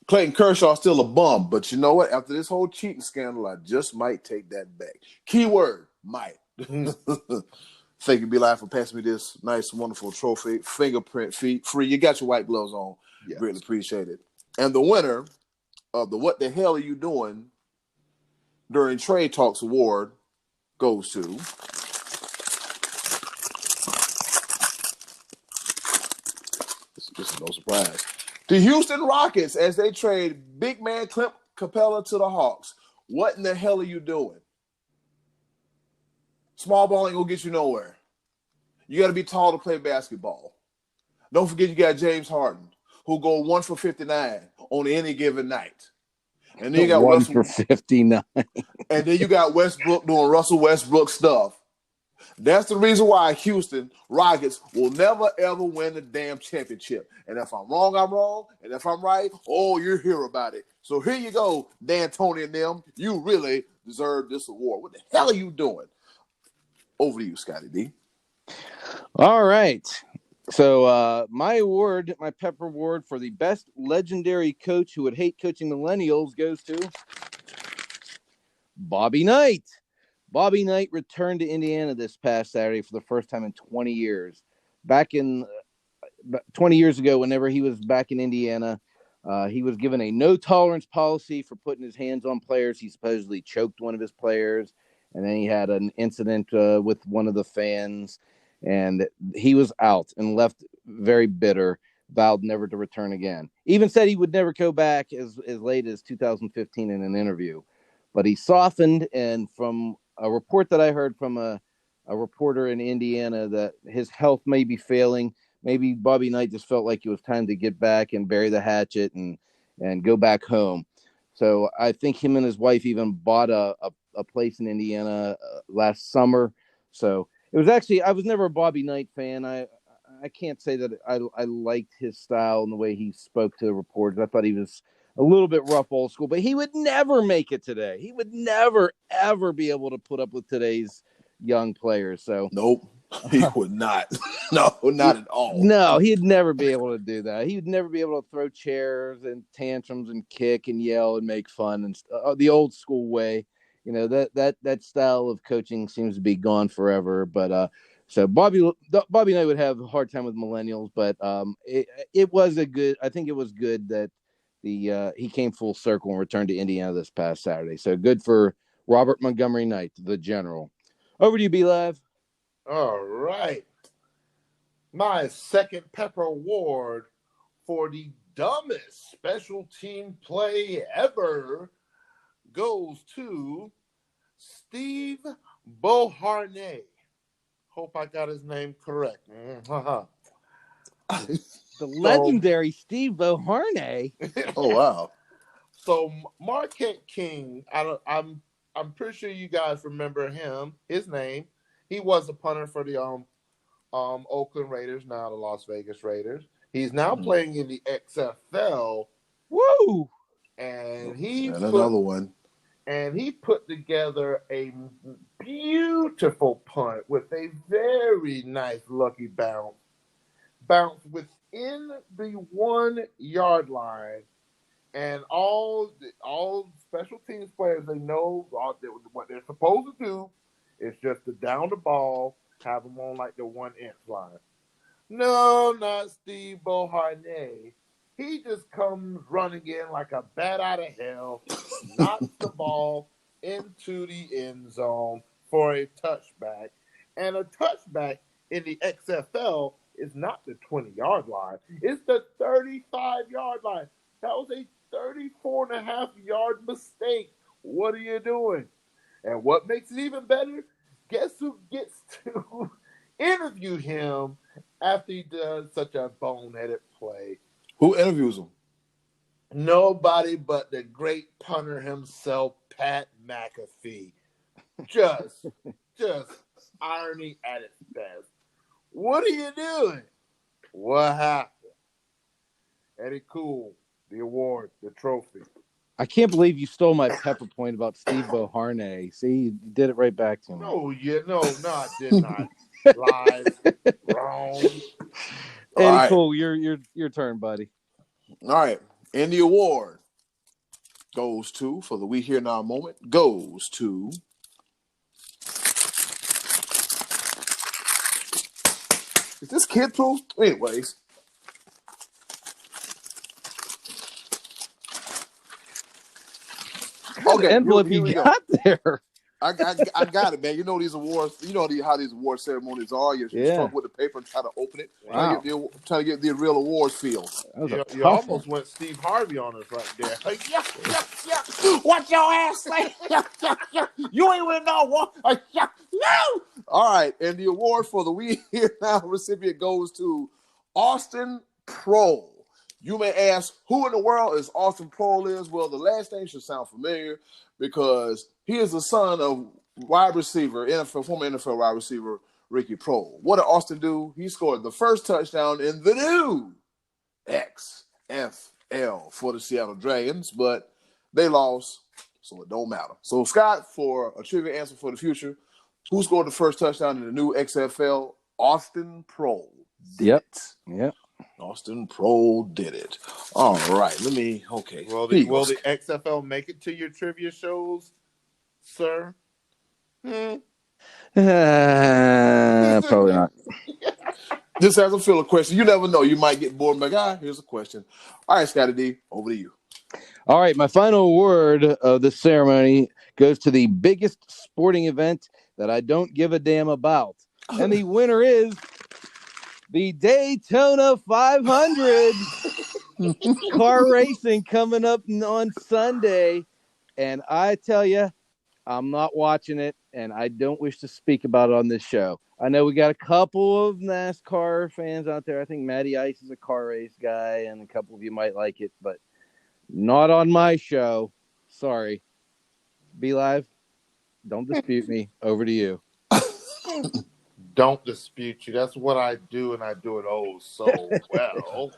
Clayton Kershaw's still a bum, but you know what? After this whole cheating scandal, I just might take that back. Keyword, might. Thank you, B-Live, for passing me this nice, wonderful trophy. Fingerprint feet free. You got your white gloves on. Yes. Greatly appreciate it. And the winner of the What the Hell Are You Doing During Trade Talks award goes to this is no surprise. The Houston Rockets, as they trade big man Clint Capella to the Hawks. What in the hell are you doing? Small ball ain't gonna get you nowhere. You got to be tall to play basketball. Don't forget you got James Harden, who go 1 for 59 on any given night. And then you got 1 for 59. And then you got Westbrook doing Russell Westbrook stuff. That's the reason why Houston Rockets will never, ever win the damn championship. And if I'm wrong, I'm wrong. And if I'm right, oh, you'll hear about it. So here you go, Dan, Tony, and them. You really deserve this award. What the hell are you doing? Over to you, Scottie D. All right. So my award, my Pepper Award for the best legendary coach who would hate coaching millennials goes to Bobby Knight. Bobby Knight returned to Indiana this past Saturday for the first time in 20 years. Back in 20 years ago, whenever he was back in Indiana, he was given a no-tolerance policy for putting his hands on players. He supposedly choked one of his players, and then he had an incident with one of the fans, and he was out and left very bitter, vowed never to return again. Even said he would never go back as late as 2015 in an interview. But he softened, and from a report that I heard from a reporter in Indiana that his health may be failing. Maybe Bobby Knight just felt like it was time to get back and bury the hatchet and go back home. So I think him and his wife even bought a place in Indiana last summer. So it was actually, I was never a Bobby Knight fan. I can't say that I liked his style and the way he spoke to the reporters. I thought he was a little bit rough old school, but he would never make it today. He would never, ever be able to put up with today's young players. So nope, he would not. No, not at all. No, he'd never be able to do that. He'd never be able to throw chairs and tantrums and kick and yell and make fun and the old school way. You know, that style of coaching seems to be gone forever. But so Bobby Knight would have a hard time with millennials, but it was I think it was good that he came full circle and returned to Indiana this past Saturday. So good for Robert Montgomery Knight, the general. Over to you, B-Live. All right. My second Pepper Award for the dumbest special team play ever goes to Steve Beauharnais. Hope I got his name correct. The legendary Steve Beauharnais. Oh wow! So Marquette King, I'm pretty sure you guys remember him. His name. He was a punter for the Oakland Raiders, now the Las Vegas Raiders. He's now playing in the XFL. Woo! And he put together a beautiful punt with a very nice lucky bounce within the 1 yard line, and all special teams players, they know what they're supposed to do is just to down the ball, have them on like the 1 inch line. No, not Steve Beauharnais. He just comes running in like a bat out of hell, knocks the ball into the end zone for a touchback. And a touchback in the XFL is not the 20-yard line. It's the 35-yard line. That was a 34.5-yard mistake. What are you doing? And what makes it even better, guess who gets to interview him after he does such a boneheaded play? Who interviews him? Nobody but the great punter himself, Pat McAfee. Just irony at its best. What are you doing? What happened? Eddy Kool, the award, the trophy. I can't believe you stole my pepper point about Steve Beauharnay. See, you did it right back to me. No, I did not. Lies. Wrong. Eddy right. Kool, your turn, buddy. All right. And the award goes to, for the We Here Now moment, goes to is this kid proof? Anyways. Okay, Envelope here we you go. got there. I got it, man. You know these awards. You know how these award ceremonies are. You start with the paper and try to open it. Wow. Try to get the real awards feel. You almost went Steve Harvey on us right there. Yeah. What your ass say? You ain't even know what. No. All right, and the award for the We Here Now recipient goes to Austin Prohl. You may ask, who in the world is Austin Prohl is? Well, the last name should sound familiar because he is the son of former NFL wide receiver Ricky Prohl. What did Austin do? He scored the first touchdown in the new XFL for the Seattle Dragons, but they lost, so it don't matter. So, Scott, for a trivia answer for the future, who scored the first touchdown in the new XFL? Austin Prohl. Yep. Austin Prohl did it. All right, Will the XFL make it to your trivia shows, sir? Probably not. Just as a filler question, you never know. You might get bored and be like, here's a question. All right, Scottie D, over to you. All right, my final award of the ceremony goes to the biggest sporting event that I don't give a damn about. And the winner is the Daytona 500 car racing coming up on Sunday. And I tell you, I'm not watching it, and I don't wish to speak about it on this show. I know we got a couple of NASCAR fans out there. I think Matty Ice is a car race guy, and a couple of you might like it, but not on my show. Sorry. Be Live, don't dispute me. Over to you. Don't dispute you. That's what I do, and I do it so well.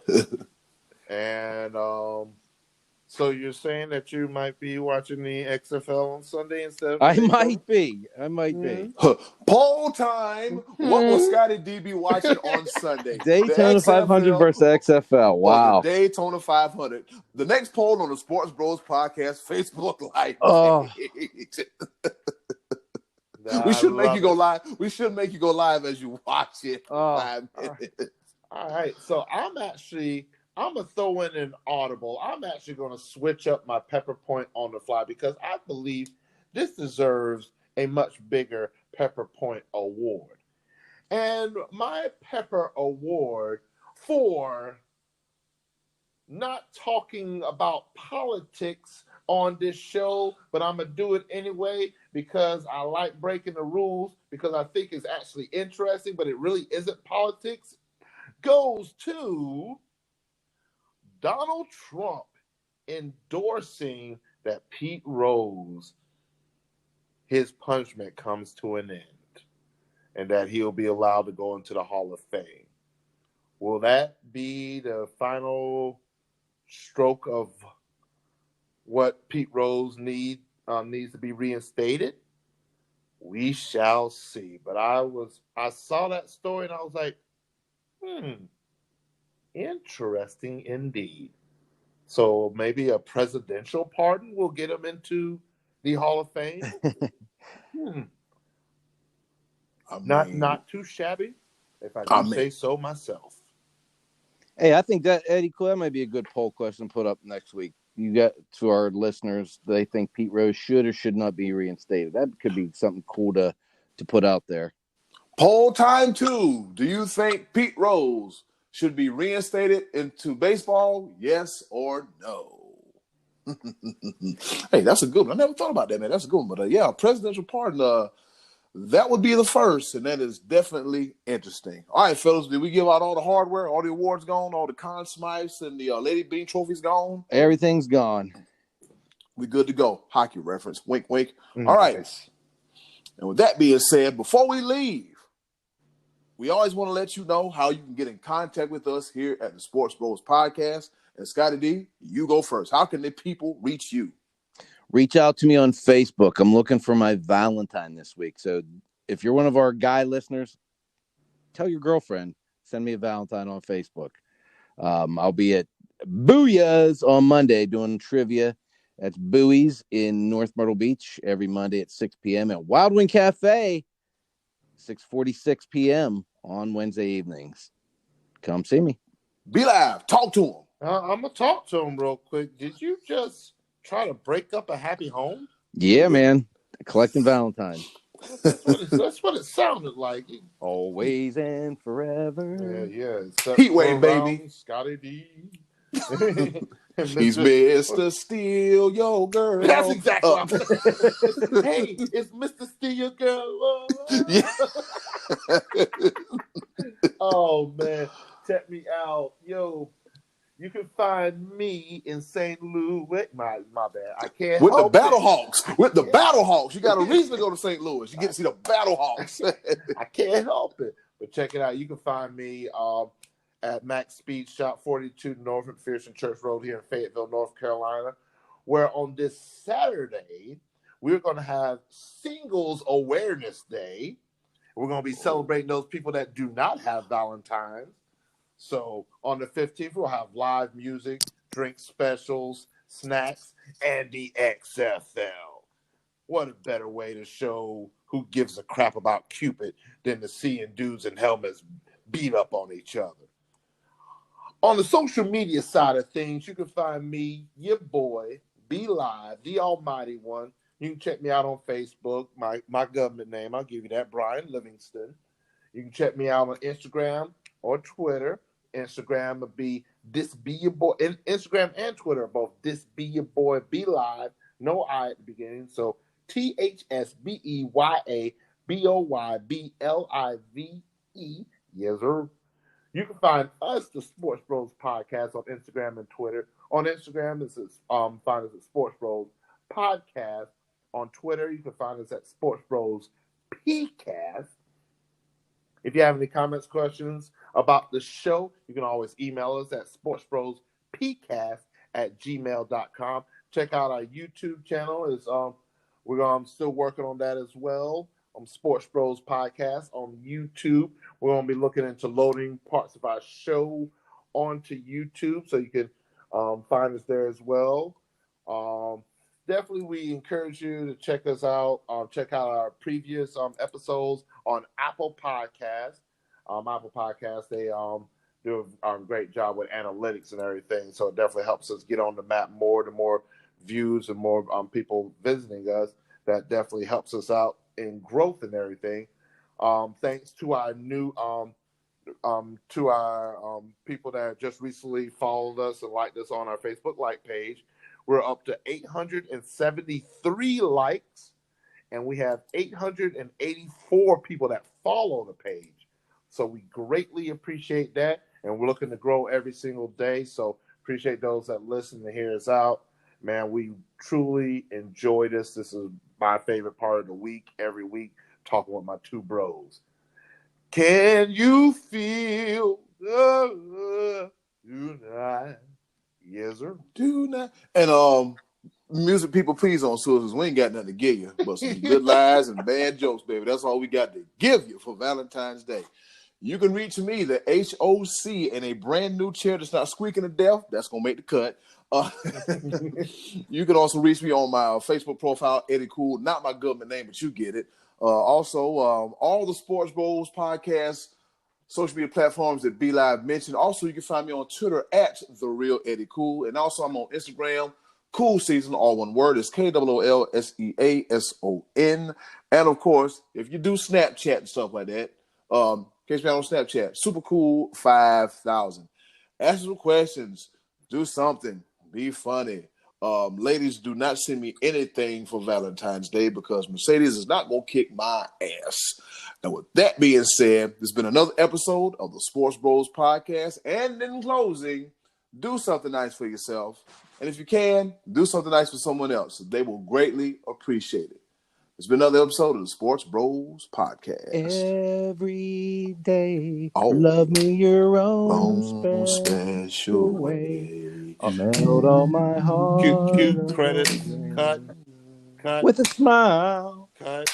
And so you're saying that you might be watching the XFL on Sunday instead of I might be. Poll time. What will Scottie D be watching on Sunday? Daytona 500 versus XFL. Wow. The Daytona 500. The next poll on the Sports Bros Podcast Facebook Live. Oh. We should make you go live. We should make you go live as you watch it. All right. So I'm going to throw in an audible. I'm actually going to switch up my pepper point on the fly because I believe this deserves a much bigger pepper point award. And my pepper award for not talking about politics on this show, but I'm going to do it anyway because I like breaking the rules because I think it's actually interesting, but it really isn't politics, goes to Donald Trump endorsing that Pete Rose, his punishment comes to an end and that he'll be allowed to go into the Hall of Fame. Will that be the final stroke of what Pete Rose needs to be reinstated? We shall see. But I saw that story and I was like, interesting indeed. So maybe a presidential pardon will get him into the Hall of Fame. Not too shabby, if I do say so myself. Hey, I think that Eddy Kool, that might be a good poll question to put up next week. You got to our listeners, they think Pete Rose should or should not be reinstated. That could be something cool to put out there. Poll time 2. Do you think Pete Rose should be reinstated into baseball? Yes or no? Hey, that's a good one. I never thought about that, man. That's a good one. But a presidential pardon, that would be the first, and that is definitely interesting. All right, fellas, did we give out all the hardware, all the awards gone, all the Conn Smythes and the Lady Bean trophies gone? Everything's gone. We good to go. Hockey reference. Wink, wink. All right. And with that being said, before we leave, we always want to let you know how you can get in contact with us here at the Sports Bros Podcast. And Scottie D, you go first. How can the people reach you? Reach out to me on Facebook. I'm looking for my Valentine this week. So if you're one of our guy listeners, tell your girlfriend, send me a Valentine on Facebook. I'll be at Booyah's on Monday doing trivia. That's Bowie's in North Myrtle Beach every Monday at 6 p.m. at Wild Wing Cafe, 6:46 p.m. on Wednesday evenings. Come see me. Be live. Talk to him. I'm going to talk to him real quick. Did you just try to break up a happy home? Yeah, man. Collecting Valentines. That's what it sounded like. Always and forever. Yeah. Heat wave, baby. Scottie D. He's Mr. Steal Your Girl. That's exactly what I'm saying. Hey, it's Mr. Steal Your Girl. Yeah. Oh, man. Check me out. Yo, you can find me in St. Louis. My bad. I can't With the help it. Battlehawks. With the Battlehawks. You got a reason to go to St. Louis. You get to see the Battlehawks. I can't help it. But check it out. You can find me at Max Speed Shop, 42 North McPherson Church Road here in Fayetteville, North Carolina, where on this Saturday, we're going to have Singles Awareness Day. We're going to be celebrating those people that do not have Valentines. So on the 15th, we'll have live music, drink specials, snacks, and the XFL. What a better way to show who gives a crap about Cupid than to seeing dudes in helmets beat up on each other. On the social media side of things, you can find me, your boy, Be Live, the almighty one. You can check me out on Facebook, my government name. I'll give you that, Brian Livingston. You can check me out on Instagram or Twitter. Instagram would be This Be Your Boy. Instagram and Twitter are both This Be Your Boy, Be Live. No I at the beginning. So THSBEYABOYBLIVE. Yes, sir. You can find us, the Sports Bros Podcast, on Instagram and Twitter. On Instagram, this is find us at Sports Bros Podcast. On Twitter, you can find us at Sports Bros PCast. If you have any comments, questions about the show, you can always email us at sportsbrospcast@gmail.com. Check out our YouTube channel. We're still working on that as well. Sports Bros Podcast on YouTube. We're going to be looking into loading parts of our show onto YouTube, so you can find us there as well. Definitely, we encourage you to check us out. Check out our previous episodes on Apple Podcasts. Apple Podcasts, they do a great job with analytics and everything, so it definitely helps us get on the map more. The more views and more people visiting us, that definitely helps us out in growth and everything. Thanks to our new people that just recently followed us and liked us on our Facebook like page. We're up to 873 likes, and we have 884 people that follow the page. So we greatly appreciate that, and we're looking to grow every single day. So appreciate those that listen to hear us out. Man, we truly enjoy this. This is my favorite part of the week, every week, talking with my two bros. Can you feel the tonight? Yes, sir. Do not. And music people, please don't sue us. We ain't got nothing to give you but some good lies and bad jokes, baby. That's all we got to give you for Valentine's Day. You can reach me, the HOC, in a brand new chair that's not squeaking to death. That's going to make the cut. You can also reach me on my Facebook profile, Eddy Kool. Not my government name, but you get it. Also, all the Sports Bros podcast social media platforms that Be Live mentioned. Also, you can find me on Twitter at The Real Eddy Kool. And also, I'm on Instagram, Cool Season, all one word. It's KOOLSEASON. And, of course, if you do Snapchat and stuff like that, catch me out on Snapchat, Super Cool 5000. Ask some questions. Do something. Be funny. Ladies, do not send me anything for Valentine's Day because Mercedes is not going to kick my ass. And with that being said, there's been another episode of the Sports Bros Podcast. And in closing, do something nice for yourself. And if you can, do something nice for someone else. They will greatly appreciate it. It's been another episode of the Sports Bros Podcast. Every day, Oh. love me your own special way. I'll melt all my heart. Cute credits. Cut. With a smile. Cut.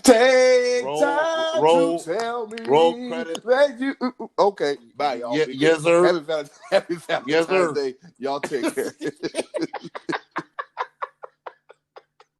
Take Roll, time roll, to tell me roll credit. that you. Okay, bye, y'all. Yes, sir. Happy Valentine's Yes, sir. Day. Y'all take care.